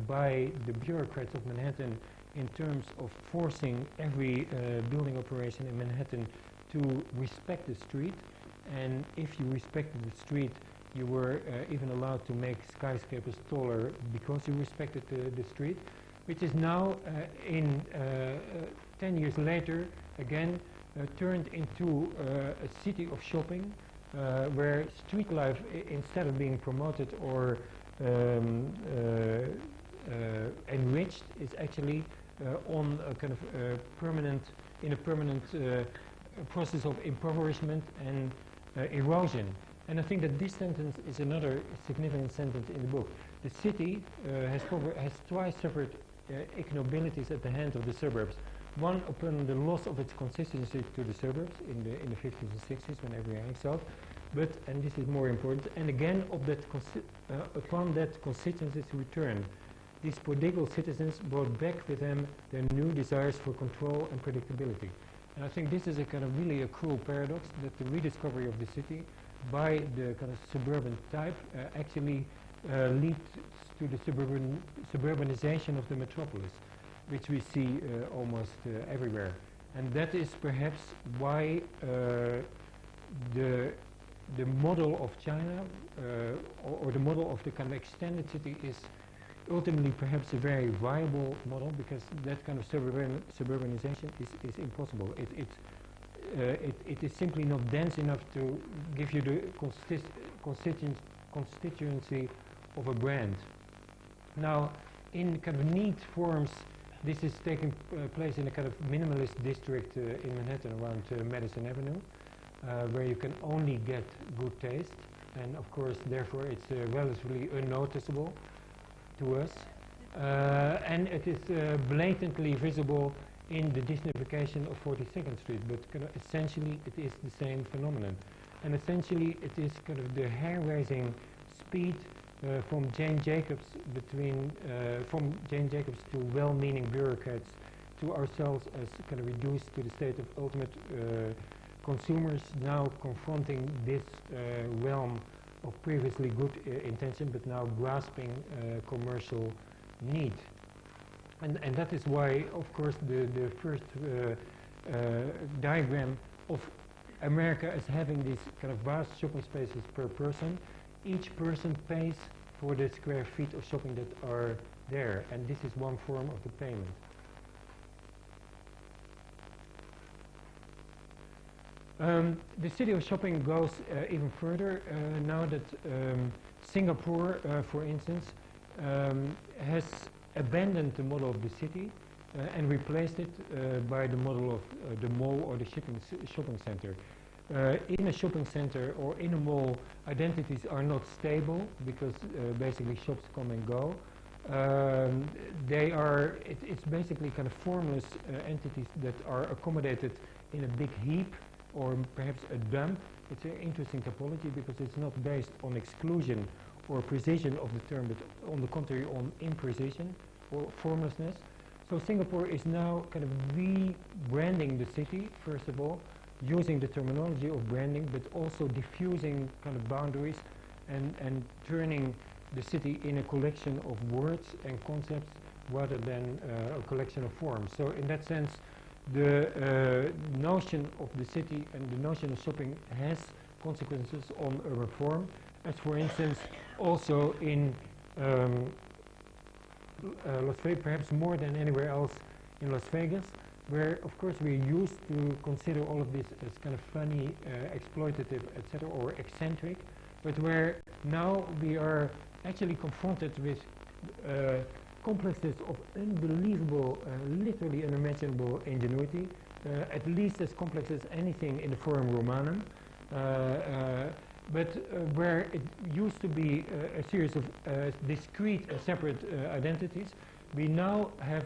by the bureaucrats of Manhattan in terms of forcing every building operation in Manhattan to respect the street, and if you respected the street you were even allowed to make skyscrapers taller because you respected the street, which is now 10 years later again turned into a city of shopping where street life instead of being promoted or enriched is actually on a kind of permanent process of impoverishment and erosion. And I think that this sentence is another significant sentence in the book. The city has twice suffered ignominies at the hands of the suburbs. One upon the loss of its consistency to the suburbs in the 50s and 60s when everything excelled, but, and this is more important, and again of that upon that consistency's return. These prodigal citizens brought back with them their new desires for control and predictability. And I think this is a kind of really a cruel paradox that the rediscovery of the city by the kind of suburban type actually leads to the suburbanization of the metropolis, which we see almost everywhere. And that is perhaps why the model of China or the model of the kind of extended city is ultimately perhaps a very viable model, because that kind of suburbanization is impossible. It is simply not dense enough to give you the constituency of a brand. Now, in kind of neat forms, this is taking place in a kind of minimalist district in Manhattan around Madison Avenue, where you can only get good taste, and of course, therefore, it's relatively unnoticeable to us, and it is blatantly visible in the Disneyfication of 42nd Street, but kind of essentially it is the same phenomenon. And essentially it is kind of the hair-raising speed from Jane Jacobs from Jane Jacobs to well-meaning bureaucrats to ourselves as kind of reduced to the state of ultimate consumers now confronting this realm of previously good intention but now grasping commercial need. And that is why, of course, the first diagram of America as having these kind of vast shopping spaces per person. Each person pays for the square feet of shopping that are there, and this is one form of the payment. The city of shopping goes even further now that Singapore, for instance, has abandoned the model of the city and replaced it by the model of the mall or the shopping center. In a shopping center or in a mall, identities are not stable because basically shops come and go. It's basically kind of formless entities that are accommodated in a big heap or perhaps a dump. It's an interesting topology because it's not based on exclusion or precision of the term, but on the contrary on imprecision or formlessness. So Singapore is now kind of rebranding the city, first of all, using the terminology of branding, but also diffusing kind of boundaries and turning the city in a collection of words and concepts rather than a collection of forms. So in that sense, the notion of the city and the notion of shopping has consequences on urban form, as for instance also in Las Vegas, perhaps more than anywhere else in Las Vegas, where of course we're used to consider all of this as kind of funny, exploitative, etc., or eccentric, but where now we are actually confronted with complexes of unbelievable, literally unimaginable ingenuity, at least as complex as anything in the Forum Romanum, but where it used to be a series of discrete, separate identities, we now have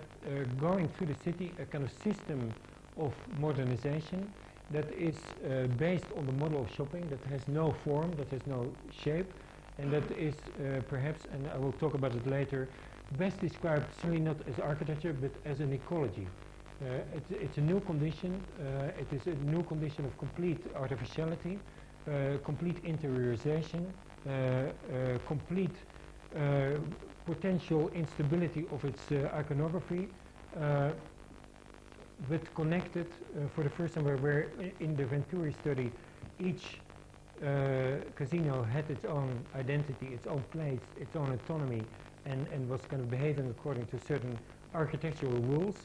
going through the city a kind of system of modernization that is based on the model of shopping, that has no form, that has no shape, and that is perhaps, and I will talk about it later, best described certainly not as architecture but as an ecology. It's a new condition, it is a new condition of complete artificiality, complete interiorization, complete potential instability of its iconography, but connected for the first time where in the Venturi study each casino had its own identity, its own place, its own autonomy, and was kind of behaving according to certain architectural rules.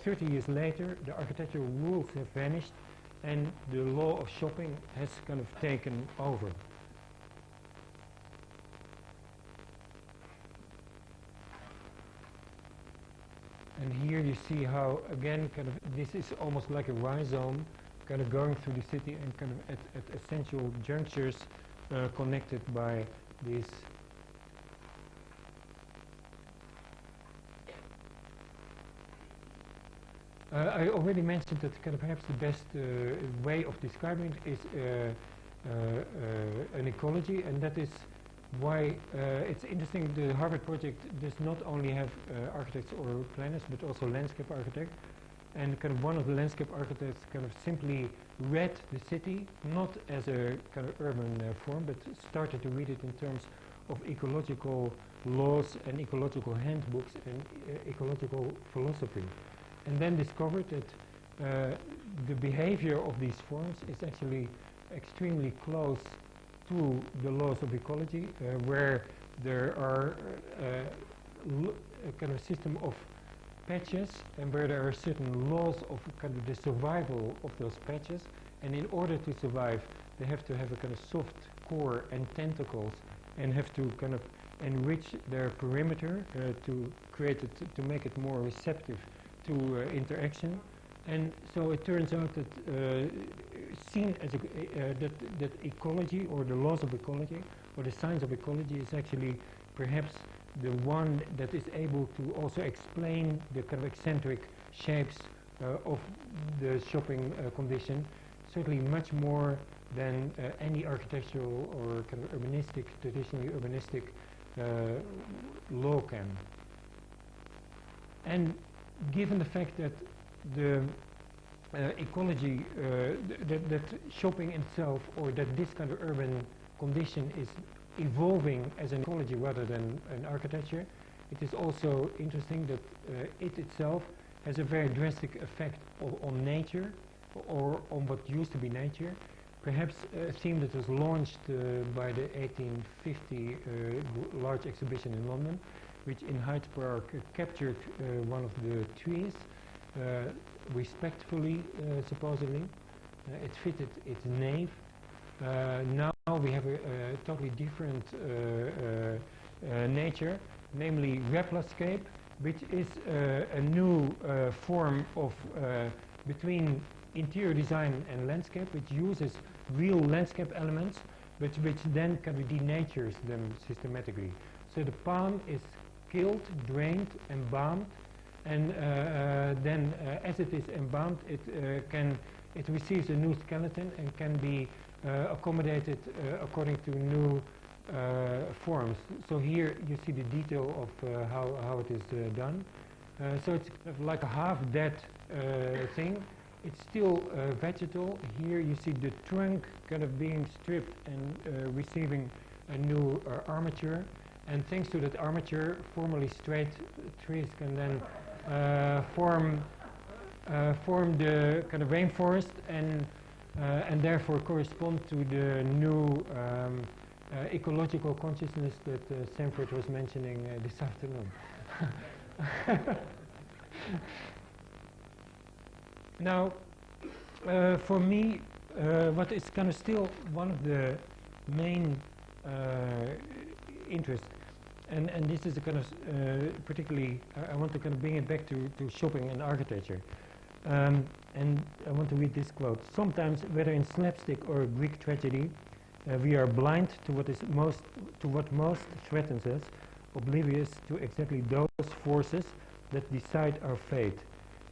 30 years later, the architectural rules have vanished and the law of shopping has kind of taken over. And here you see how, again, kind of this is almost like a rhizome, kind of going through the city and kind of at essential junctures connected by these. I already mentioned that kind of perhaps the best way of describing it is an ecology, and that is why it's interesting. The Harvard project does not only have architects or planners, but also landscape architects. And kind of one of the landscape architects kind of simply read the city, not as a kind of urban form, but started to read it in terms of ecological laws and ecological handbooks and ecological philosophy. And then discovered that the behavior of these forms is actually extremely close to the laws of ecology, where there are a kind of system of patches and where there are certain laws of kind of the survival of those patches, and in order to survive they have to have a kind of soft core and tentacles and have to kind of enrich their perimeter to create it, to make it more receptive to interaction. And so it turns out that seen as that ecology, or the laws of ecology, or the science of ecology, is actually perhaps the one that is able to also explain the kind of eccentric shapes of the shopping condition, certainly much more than any architectural or kind of urbanistic, traditionally urbanistic law can. And given the fact that the ecology, that shopping itself, or that this kind of urban condition is evolving as an ecology rather than an architecture, it is also interesting that it itself has a very drastic effect on nature, or on what used to be nature. Perhaps a theme that was launched by the 1850 large exhibition in London, which in Hyde Park captured one of the trees respectfully, supposedly. It fitted its nave. Now we have a totally different nature, namely replascape, which is a new form of between interior design and landscape, which uses real landscape elements, but which then kind of denatures them systematically. So the palm is killed, drained, embalmed, and then as it is embalmed, it receives a new skeleton and can be accommodated according to new forms. So here you see the detail of how it is done. So it's kind of like a half-dead thing. It's still vegetal. Here you see the trunk kind of being stripped and receiving a new armature. And thanks to that armature, formerly straight trees can then form the kind of rainforest and therefore correspond to the new ecological consciousness that Sanford was mentioning this afternoon. Now, for me, what is kind of still one of the main interests, and this is a kind of particularly, I want to kind of bring it back to shopping and architecture. And I want to read this quote. Sometimes, whether in slapstick or Greek tragedy, we are blind to what most threatens us, oblivious to exactly those forces that decide our fate.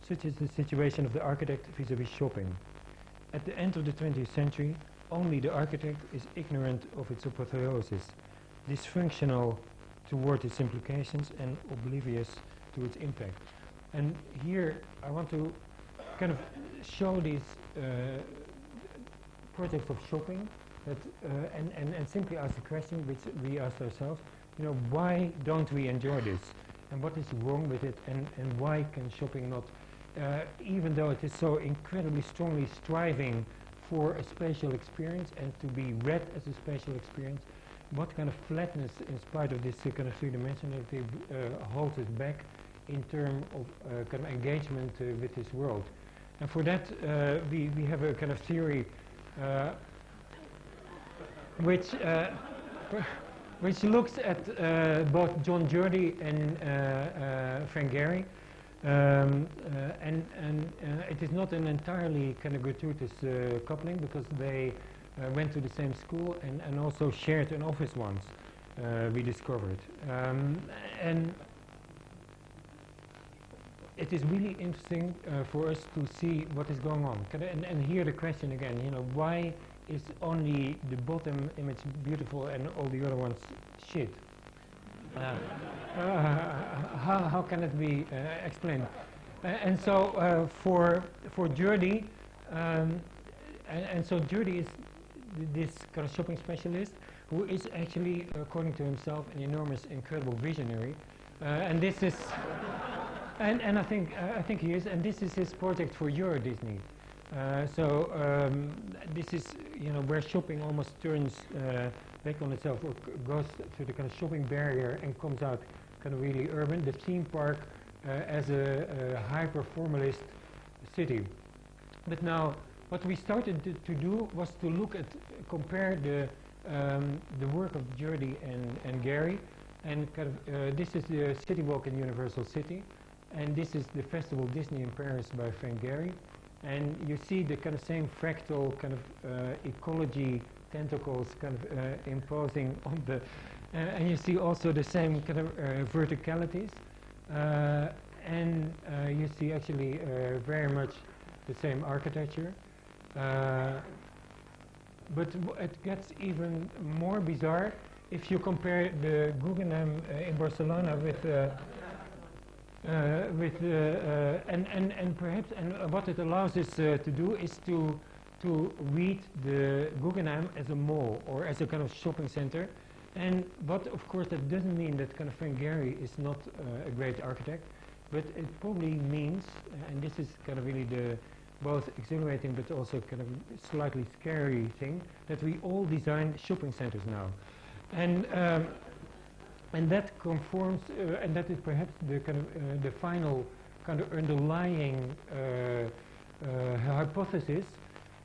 Such is the situation of the architect vis-à-vis shopping. At the end of the 20th century, only the architect is ignorant of its apotheosis, dysfunctional toward its implications and oblivious to its impact. And here I want to kind of show these projects of shopping that, and simply ask the question which we asked ourselves, you know, why don't we enjoy this? And what is wrong with it? And why can shopping not, even though it is so incredibly strongly striving for a spatial experience and to be read as a spatial experience, what kind of flatness, in spite of this kind of three-dimensionality, holds it back in terms of kind of engagement with this world? And for that, we have a kind of theory which looks at both John Jurdy and Frank Gehry, and it is not an entirely kind of gratuitous coupling, because they went to the same school and also shared an office once, we discovered. And it is really interesting for us to see what is going on. And here the question again, you know, why is only the bottom image beautiful and all the other ones shit? How can it be explained? And so for Jurdy, and so Jurdy is this kind of shopping specialist who is actually, according to himself, an enormous, incredible visionary, and this is, and I think he is, and this is his project for Euro Disney. So this is, you know, where shopping almost turns back on itself, or goes through the kind of shopping barrier and comes out kind of really urban. The theme park as a hyper-formalist city. But now, what we started to do was to look at, compare the work of Jurdy and Gehry, and kind of this is the City Walk in Universal City, and this is the Festival Disney in Paris by Frank Gehry. And you see the kind of same fractal kind of ecology tentacles kind of imposing on the, and you see also the same kind of verticalities, and you see actually very much the same architecture. But it gets even more bizarre if you compare the Guggenheim in Barcelona with and perhaps, and what it allows us to do is to read the Guggenheim as a mall or as a kind of shopping center. And but of course that doesn't mean that kind of Frank Gehry is not a great architect, but it probably means, and this is kind of really the both exhilarating but also kind of slightly scary thing, that we all design shopping centers now. And that conforms, and that is perhaps the kind of the final kind of underlying hypothesis,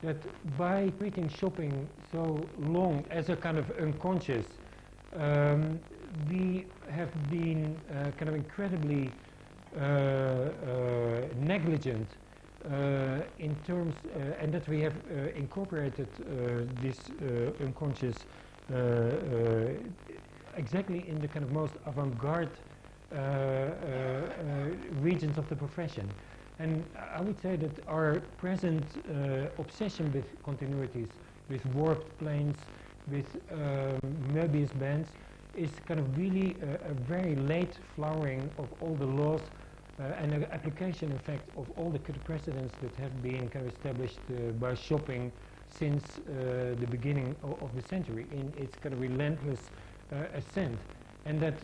that by treating shopping so long as a kind of unconscious, we have been kind of incredibly negligent in terms, and that we have incorporated this unconscious exactly in the kind of most avant-garde regions of the profession. And I would say that our present obsession with continuities, with warped planes, with Möbius bands, is kind of really a very late flowering of all the laws and an application, in fact, of all the precedents that have been kind of established by shopping since the beginning of the century in its kind of relentless ascent. And that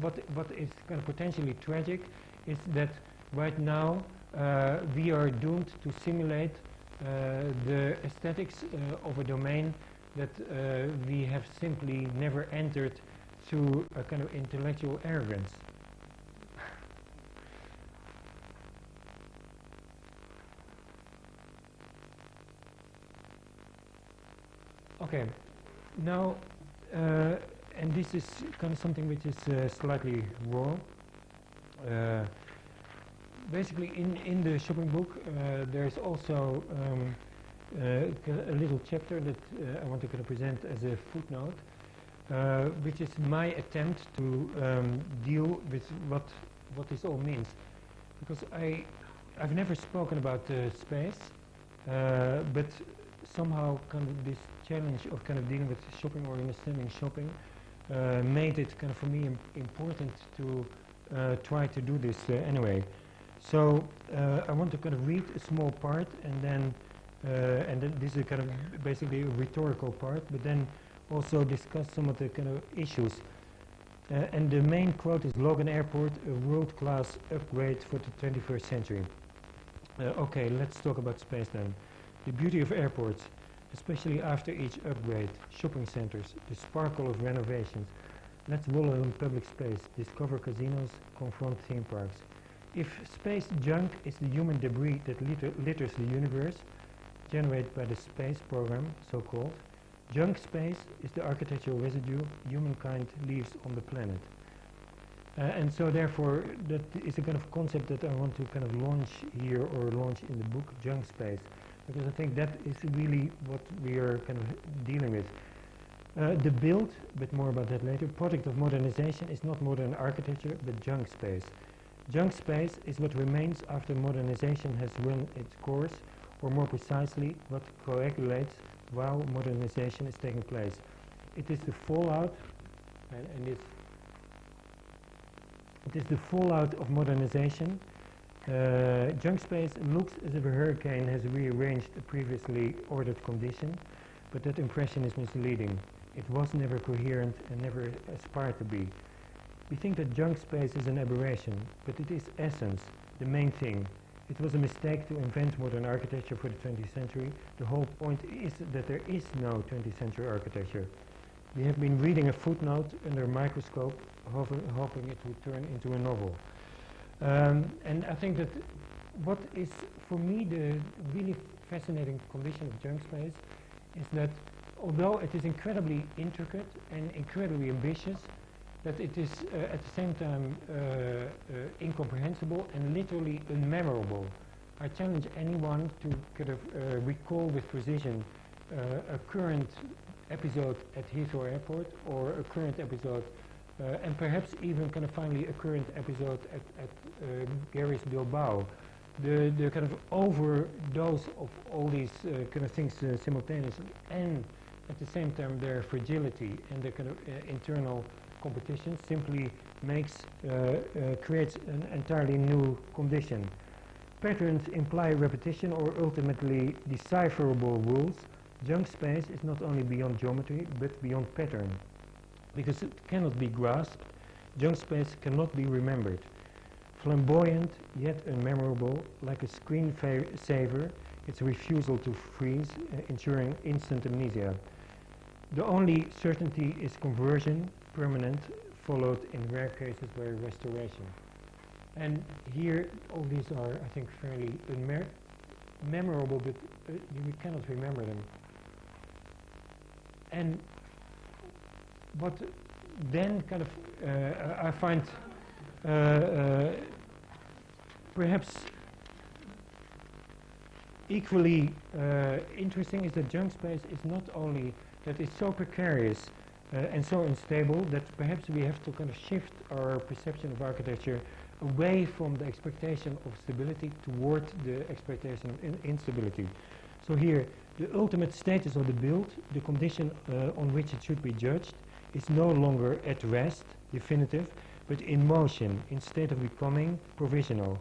what is kind of potentially tragic is that right now we are doomed to simulate the aesthetics of a domain that we have simply never entered through a kind of intellectual arrogance. Okay, now, and this is kind of something which is slightly raw. Basically, in the shopping book, there's also a little chapter that I want to kind of present as a footnote, which is my attempt to deal with what this all means. Because I've never spoken about space, but somehow kind of this challenge of kind of dealing with shopping or understanding shopping made it kind of for me important to try to do this anyway. So I want to kind of read a small part and then this is a kind of basically a rhetorical part, but then also discuss some of the kind of issues. And the main quote is Logan Airport, a world-class upgrade for the 21st century. Okay, let's talk about space then. The beauty of airports, especially after each upgrade, shopping centers, the sparkle of renovations. Let's wallow in public space, discover casinos, confront theme parks. If space junk is the human debris that litters the universe, generated by the space program, so-called, junk space is the architectural residue humankind leaves on the planet. And so therefore, that is a kind of concept that I want to kind of launch here or launch in the book, junk space. Because I think that is really what we are kind of dealing with. The build, but more about that later, product of modernization is not modern architecture, but junk space. Junk space is what remains after modernization has run its course, or more precisely, what coagulates while modernization is taking place. It is the fallout, and it is the fallout of modernization. Junk space looks as if a hurricane has rearranged a previously ordered condition, but that impression is misleading. It was never coherent and never aspired to be. We think that junk space is an aberration, but it is essence, the main thing. It was a mistake to invent modern architecture for the 20th century. The whole point is that there is no 20th century architecture. We have been reading a footnote under a microscope, hoping it would turn into a novel. And I think that what is, for me, the really fascinating condition of junk space is that although it is incredibly intricate and incredibly ambitious, that it is at the same time incomprehensible and literally unmemorable. I challenge anyone to kind of recall with precision a current episode at Heathrow Airport or a current episode and perhaps even kind of finally a current episode at Gary's Bilbao. The kind of overdose of all these kind of things simultaneously, and at the same time their fragility and their kind of internal competition simply creates an entirely new condition. Patterns imply repetition or ultimately decipherable rules. Junk space is not only beyond geometry but beyond pattern. Because it cannot be grasped, junk space cannot be remembered. Flamboyant yet unmemorable, like a screensaver, its refusal to freeze, ensuring instant amnesia. The only certainty is conversion, permanent, followed in rare cases by restoration. And here, all these are, I think, fairly memorable, but we cannot remember them. And what then kind of I find perhaps equally interesting is that junk space is not only that it's so precarious and so unstable that perhaps we have to kind of shift our perception of architecture away from the expectation of stability toward the expectation of instability. So here, the ultimate status of the build, the condition on which it should be judged, is no longer at rest, definitive, but in motion instead of becoming provisional.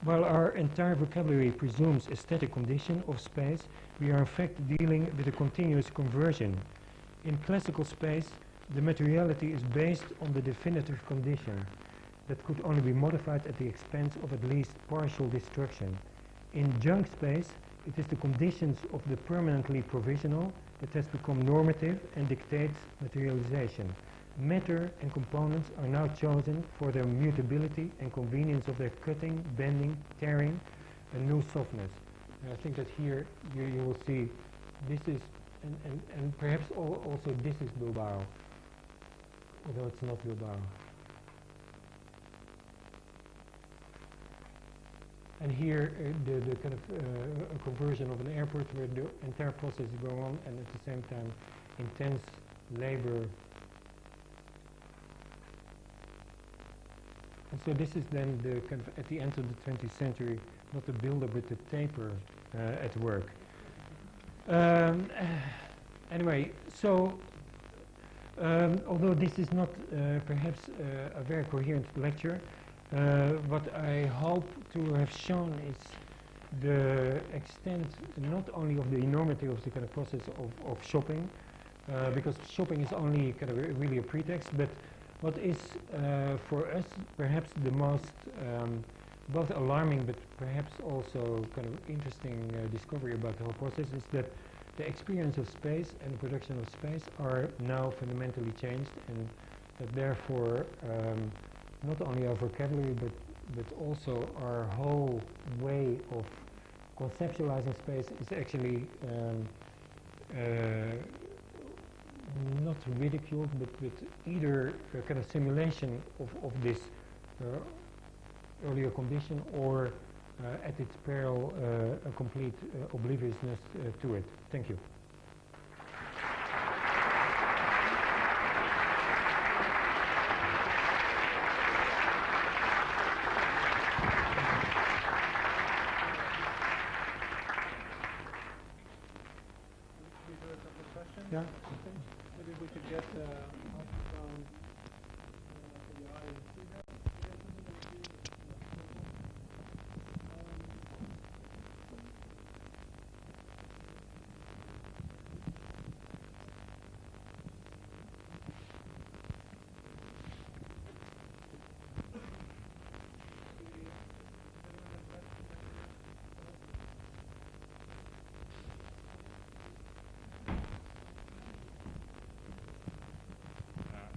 While our entire vocabulary presumes a static condition of space, we are in fact dealing with a continuous conversion. In classical space, the materiality is based on the definitive condition that could only be modified at the expense of at least partial destruction. In junk space, it is the conditions of the permanently provisional that has become normative and dictates materialization. Matter and components are now chosen for their mutability and convenience of their cutting, bending, tearing, and new softness. And I think that here you will see this is, and perhaps also this is Bilbao, although it's not Bilbao. And here the kind of a conversion of an airport where the entire process is going on, and at the same time intense labor. And so this is then the kind of at the end of the 20th century, not the build-up but the taper at work. Anyway, so although this is not perhaps a very coherent lecture, what I hope to have shown is the extent not only of the enormity of the kind of process of shopping, because shopping is only kind of really a pretext, but what is for us perhaps the most both alarming but perhaps also kind of interesting discovery about the whole process is that the experience of space and the production of space are now fundamentally changed, and that therefore not only our vocabulary but also our whole way of conceptualizing space is actually not ridiculed, but with either a kind of simulation of this earlier condition or at its peril a complete obliviousness to it. Thank you. Yeah. Maybe we could get help from the audience.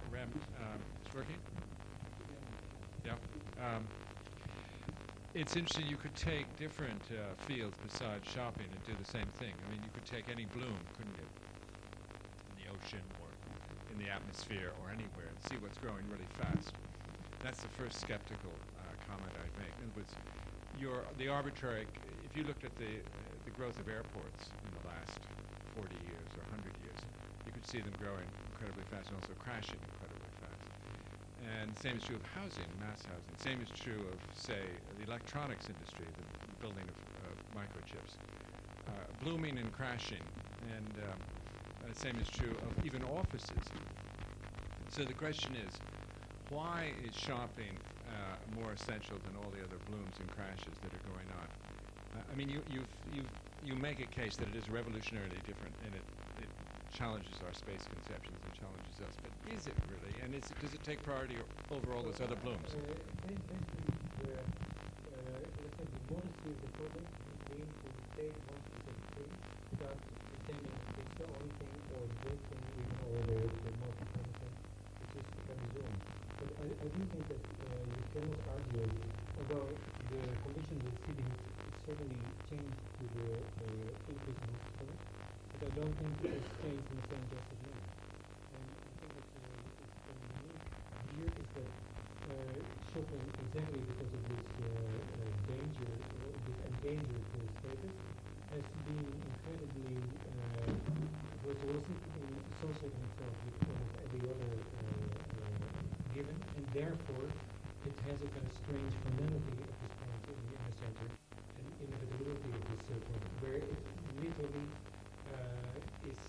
Rem, it's working? Yeah. It's interesting, you could take different fields besides shopping and do the same thing. I mean, you could take any bloom, couldn't you? In the ocean or in the atmosphere or anywhere and see what's growing really fast. That's the first skeptical comment I'd make. In other words, the arbitrary, if you looked at the growth of airports in the last 40 years or 100 years, you could see them growing incredibly fast and also crashing incredibly fast. And the same is true of housing, mass housing. The same is true of, say, the electronics industry, the building of microchips. Blooming and crashing. And the same is true of even offices. So the question is, why is shopping more essential than all the other blooms and crashes that are going on? I mean, you make a case that it is revolutionarily different, and it challenges our space conceptions and challenges us. But is it really? And does it take priority over all those other blooms? Basically, let's say the modesty of the problem means to take one specific thing without pretending it's the only thing or the thing even or the most important thing. It's just on its own. But I do think that you cannot argue, although the conditions of cities certainly changed to the increase in hospitals, but I don't think it has changed in the same drastic manner. And I think that what's unique here is that shopping, exactly because of this danger, this endangered status, has been incredibly virtuosic in associating itself with almost every other given, and therefore it has a kind of strange finality at this point in the center, and inevitability of this point, where it literally is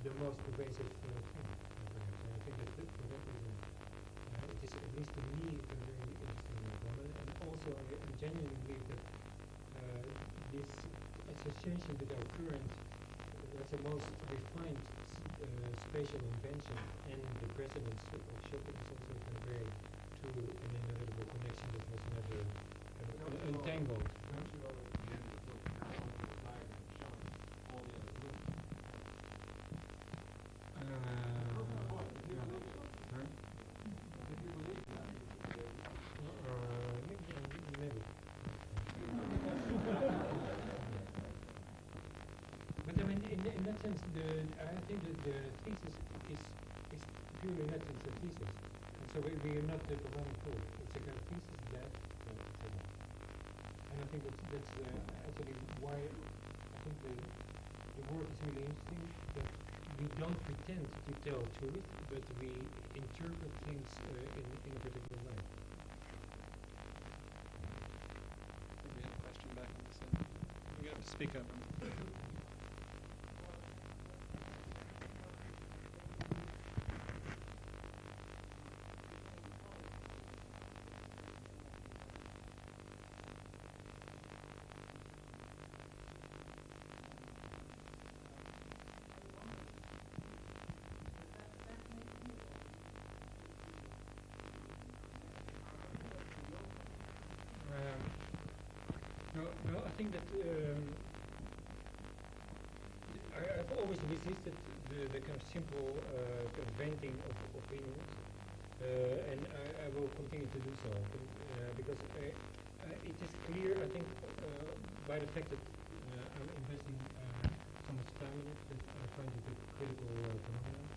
the most pervasive thing, perhaps. And I think that for that reason, it is at least to me genuinely believe that this association with our current, that's the most refined spatial invention, and the precedence of shopping is also kind of very to an inevitable connection that was never untangled. Maybe. But I mean, in that sense, I think that the thesis is purely in that sense a thesis. And so we are not providing proof. It's a kind of thesis that, etc. And I think that's actually why I think the work is really interesting. That we don't pretend to tell truth, but we interpret things in a particular way. We have a question back on this end. You have to speak up. No, I think that I've always resisted the kind of simple kind of venting of opinions, and I will continue to do so because it is clear, I think, by the fact that I'm investing so much time in it, that I find it a critical phenomenon,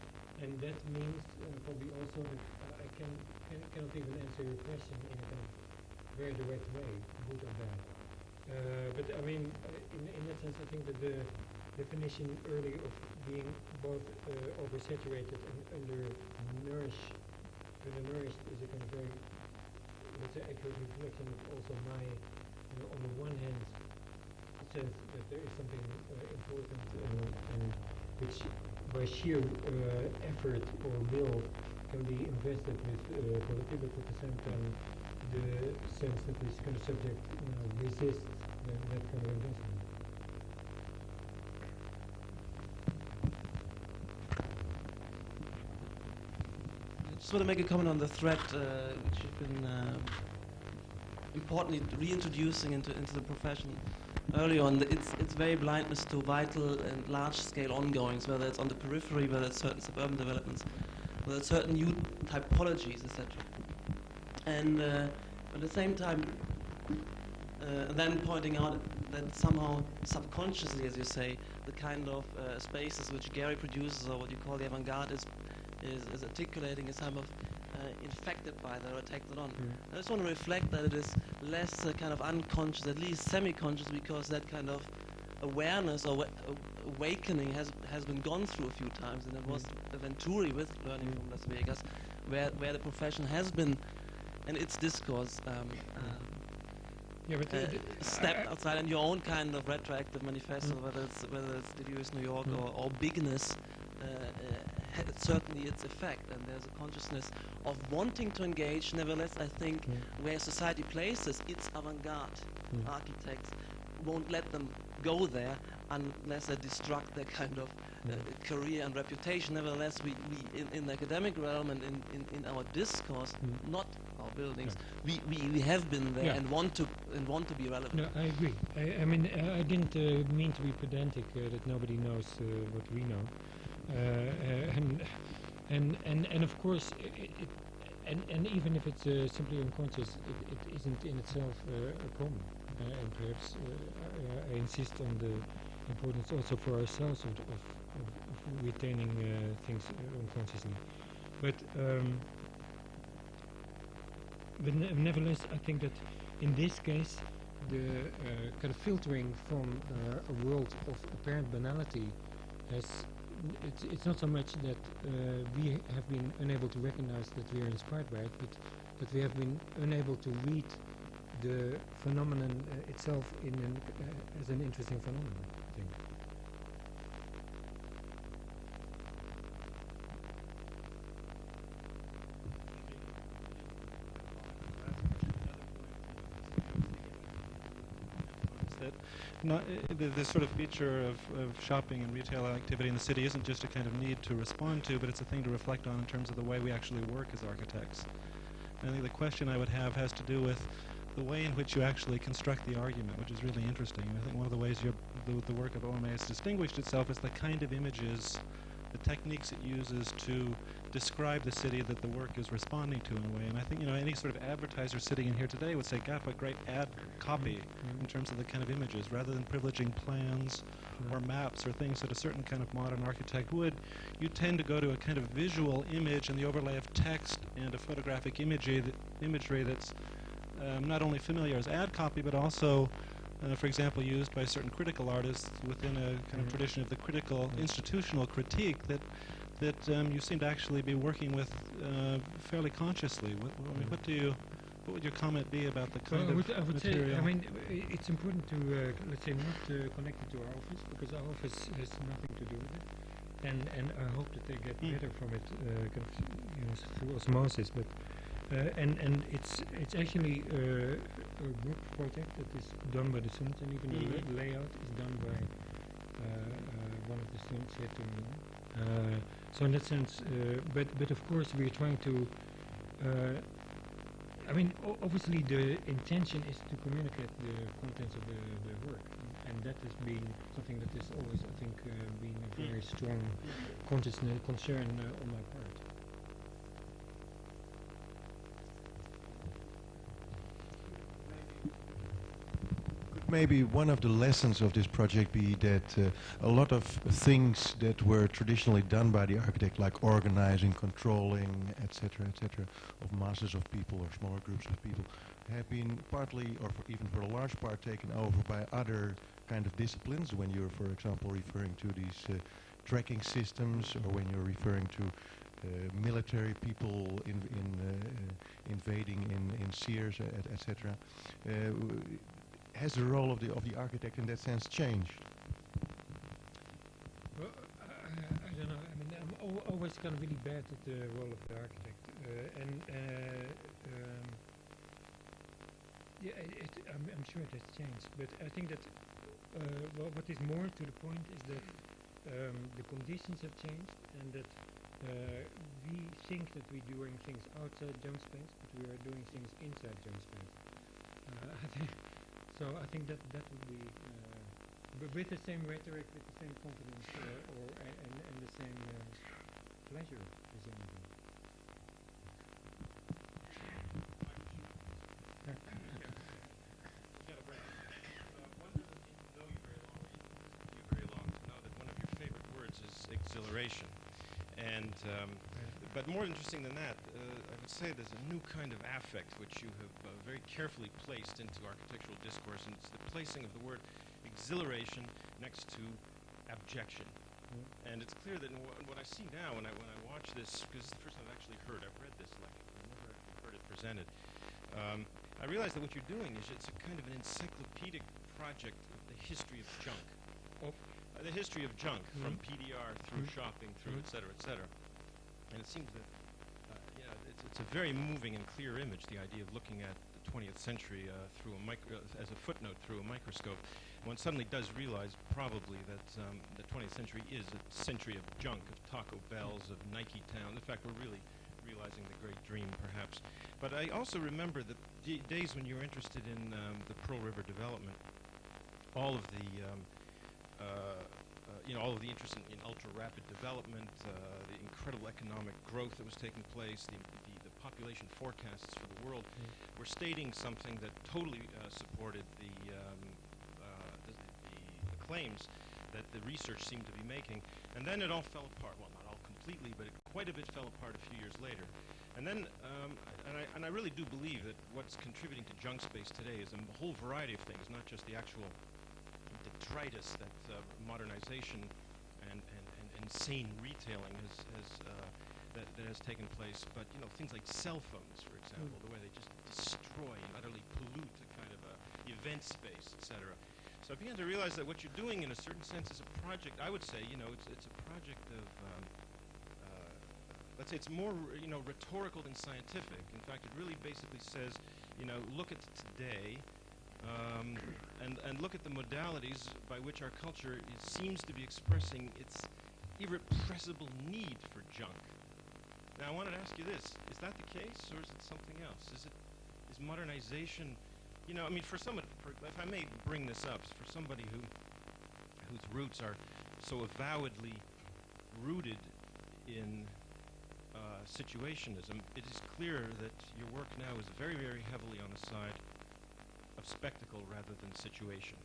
and that means probably also that I cannot even answer your question in a kind of very direct way, good or bad. But I mean, in that sense, I think that the definition early of being both oversaturated and undernourished is a kind of very, let's say, accurate reflection of also my, on the one hand, sense that there is something important and which by sheer effort or will can be invested with quality, but at the same time the sense that this kind of subject resists that kind of investment. I just want to make a comment on the thread which you've been importantly reintroducing into the profession early on. It's very blindness to vital and large-scale ongoings, whether it's on the periphery, whether it's certain suburban developments, whether it's certain new typologies, etc. And at the same time, then pointing out that somehow subconsciously, as you say, the kind of spaces which Gary produces, or what you call the avant-garde, is articulating, is kind of infected by that or takes it on. I just want to reflect that it is less kind of unconscious, at least semi-conscious, because that kind of awareness or awakening has been gone through a few times, and it was Venturi with Learning from Las Vegas, where the profession has been, and its discourse stepped outside, and your own kind of retroactive manifesto, whether it's Did You Use New York or Bigness, had certainly its effect, and there's a consciousness of wanting to engage. Nevertheless, I think where society places its avant-garde architects won't let them go there unless they destruct their kind of career and reputation. Nevertheless, we in the academic realm and in our discourse, not our buildings, we have been there and want to be relevant. No, I agree. I mean, I didn't mean to be pedantic that nobody knows what we know, and of course, and even if it's simply unconscious, it isn't in itself a problem. And perhaps I insist on the importance also for ourselves of retaining things unconsciously. But nevertheless, I think that in this case, the kind of filtering from a world of apparent banality has. It's not so much that we have been unable to recognize that we are inspired by it, but that we have been unable to read the phenomenon itself as an interesting phenomenon, I think. that this sort of feature of shopping and retail activity in the city isn't just a kind of need to respond to, but it's a thing to reflect on in terms of the way we actually work as architects. And I think the question I would have has to do with the way in which you actually construct the argument, which is really interesting. And I think one of the ways the work of OMA has distinguished itself is the kind of images, the techniques it uses to describe the city that the work is responding to in a way. And I think, you know, any sort of advertiser sitting in here today would say, God, what great ad copy in terms of the kind of images, rather than privileging plans or maps or things that a certain kind of modern architect would. You tend to go to a kind of visual image and the overlay of text and a photographic imagery that's not only familiar as ad copy, but also for example, used by certain critical artists within a kind of tradition of the critical institutional critique that you seem to actually be working with fairly consciously. What would your comment be about the kind of I would material? say, I mean, it's important to, let's say, not connect it to our office, because our office has nothing to do with it. And I hope that they get better from it, kind of, you know, through osmosis. But and it's actually a group project that is done by the students, and even the layout is done by one of the students here to me. So in that sense, but of course we're trying to. I mean, obviously the intention is to communicate the contents of the work, and that has been something that has always, I think, been a very strong concern on my part. Maybe one of the lessons of this project be that a lot of things that were traditionally done by the architect, like organizing, controlling, etc., of masses of people or smaller groups of people, have been partly, or even for a large part, taken over by other kind of disciplines. When you're, for example, referring to these tracking systems, or when you're referring to military people invading in Sears, etc. Has the role of the architect in that sense changed? Well, I don't know. I mean, I'm always kind of really bad at the role of the architect, yeah, I'm sure it has changed. But I think that what is more to the point is that the conditions have changed, and that we think that we're doing things outside jump space, but we are doing things inside jump space. So I think that would be, but with the same rhetoric, with the same confidence, and the same pleasure, presumably. Exhilaration, and but more interesting than that, I would say there's a new kind of affect which you have very carefully placed into architectural discourse, and it's the placing of the word exhilaration next to abjection. And it's clear that what I see now when I watch this, because it's the first time I've actually I've read this lecture, I've never actually heard it presented. I realize that what you're doing is it's a kind of an encyclopedic project of the history of junk. The history of junk, from PDR through shopping, through et cetera, and it seems that it's a very moving and clear image. The idea of looking at the 20th century through as a footnote through a microscope. One suddenly does realize probably that the 20th century is a century of junk, of Taco Bells, of Nike Town. In fact, we're really realizing the great dream, perhaps. But I also remember the days when you were interested in the Pearl River development. All of the all of the interest in ultra-rapid development, the incredible economic growth that was taking place, the population forecasts for the world were stating something that totally supported the claims that the research seemed to be making. And then it all fell apart. Well, not all completely, but quite a bit fell apart a few years later. And then, and I really do believe that what's contributing to junk space today is a whole variety of things, not just the actual detritus that modernization and insane retailing that has taken place, but things like cell phones, for example, the way they just destroy and utterly pollute a kind of event space, etc. So I began to realize that what you're doing, in a certain sense, is a project. I would say, it's a project of let's say it's more rhetorical than scientific. In fact, it really basically says, look at today and look at the modalities by which our culture seems to be expressing its irrepressible need for junk. Now, I wanted to ask you this: is that the case, or is it something else? Is modernization, you know, I mean, if I may bring this up, for somebody whose roots are so avowedly rooted in situationism, it is clear that your work now is very, very heavily on the side of spectacle rather than situation.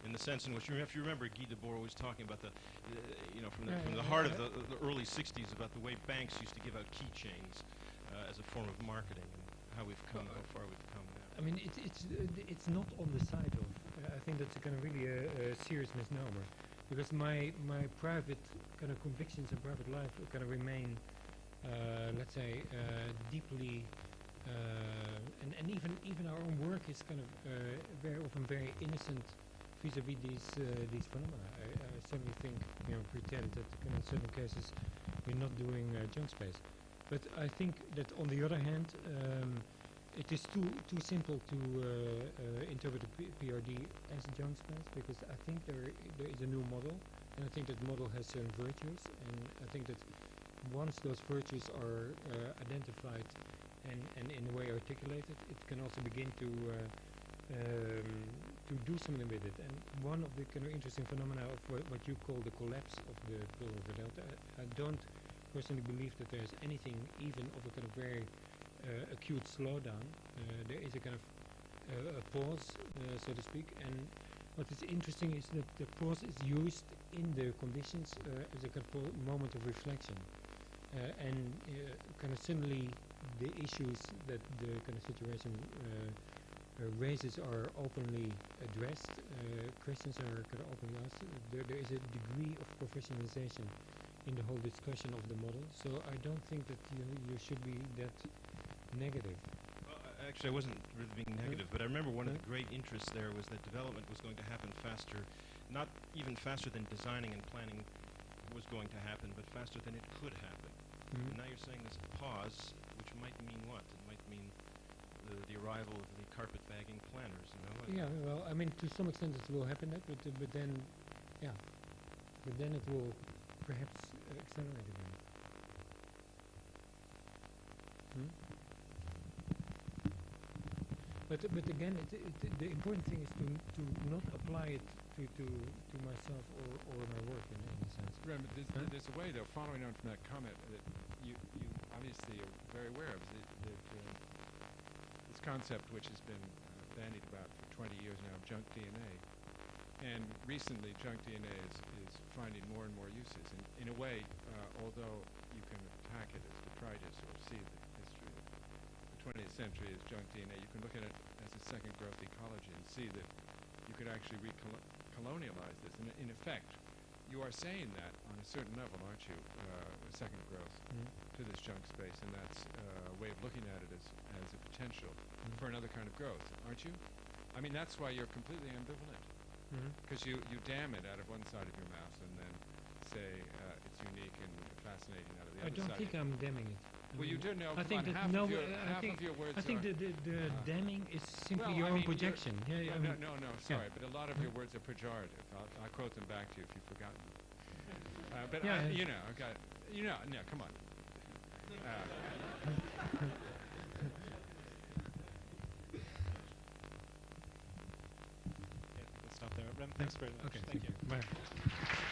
In the sense in which, if you remember, Guy Debord was talking about from the heart of the early '60s, about the way banks used to give out keychains as a form of marketing, and how far we've come now. I mean, it's not on the side of. I think that's a kind of really a serious misnomer, because my private kind of convictions and private life kind of remain, let's say, deeply, and even our own work is kind of very often very innocent vis-a-vis these phenomena. I certainly think, pretend that in certain cases we're not doing junk space, but I think that on the other hand, it is too simple to interpret the PRD as a junk space, because I think there is a new model, and I think that model has certain virtues, and I think that once those virtues are identified and in a way articulated, it can also begin to do something with it. And one of the kind of interesting phenomena of what you call the collapse of the pillar of the delta, I don't personally believe that there's anything even of a kind of very acute slowdown. There is a kind of a pause, so to speak, and what is interesting is that the pause is used in the conditions as a kind of moment of reflection, and kind of similarly the issues that the kind of situation raises are openly addressed, questions are kind of openly asked. There is a degree of professionalization in the whole discussion of the model, so I don't think that you should be that negative. Well, actually, I wasn't really being negative, but I remember one of the great interests there was that development was going to happen faster, not even faster than designing and planning was going to happen, but faster than it could happen. And now you're saying there's a pause, which might mean what? It might mean the arrival of the carpetbagging planners, you know? Yeah, well, I mean, to some extent it will happen, but then it will perhaps accelerate again. But again, the important thing is to not apply it to myself or my work in any sense. Rem, there's a way, though, following on from that comment, that you obviously are very aware of this concept, which has been bandied about for 20 years now, of junk DNA. And recently, junk DNA is finding more and more uses. In a way, although you can attack it as detritus or see the history of the 20th century as junk DNA, you can look at it as a second growth ecology and see that you could actually recolonialize this. And in effect, you are saying that on a certain level, aren't you? A second growth to this junk space, and that's a way of looking at it as a potential for another kind of growth, aren't you? I mean, that's why you're completely ambivalent, because you damn it out of one side of your mouth and then say it's unique and fascinating out of the other side. I don't think I'm damning it. Well, you do know. I think that half of your words. I think the damning is simply your own projection. Yeah, no, sorry, but a lot of your words are pejorative. I'll quote them back to you if you've forgotten them. But yeah, no, come on. Let's stop there. Rem, thanks very much. Okay. Thank you. Bye.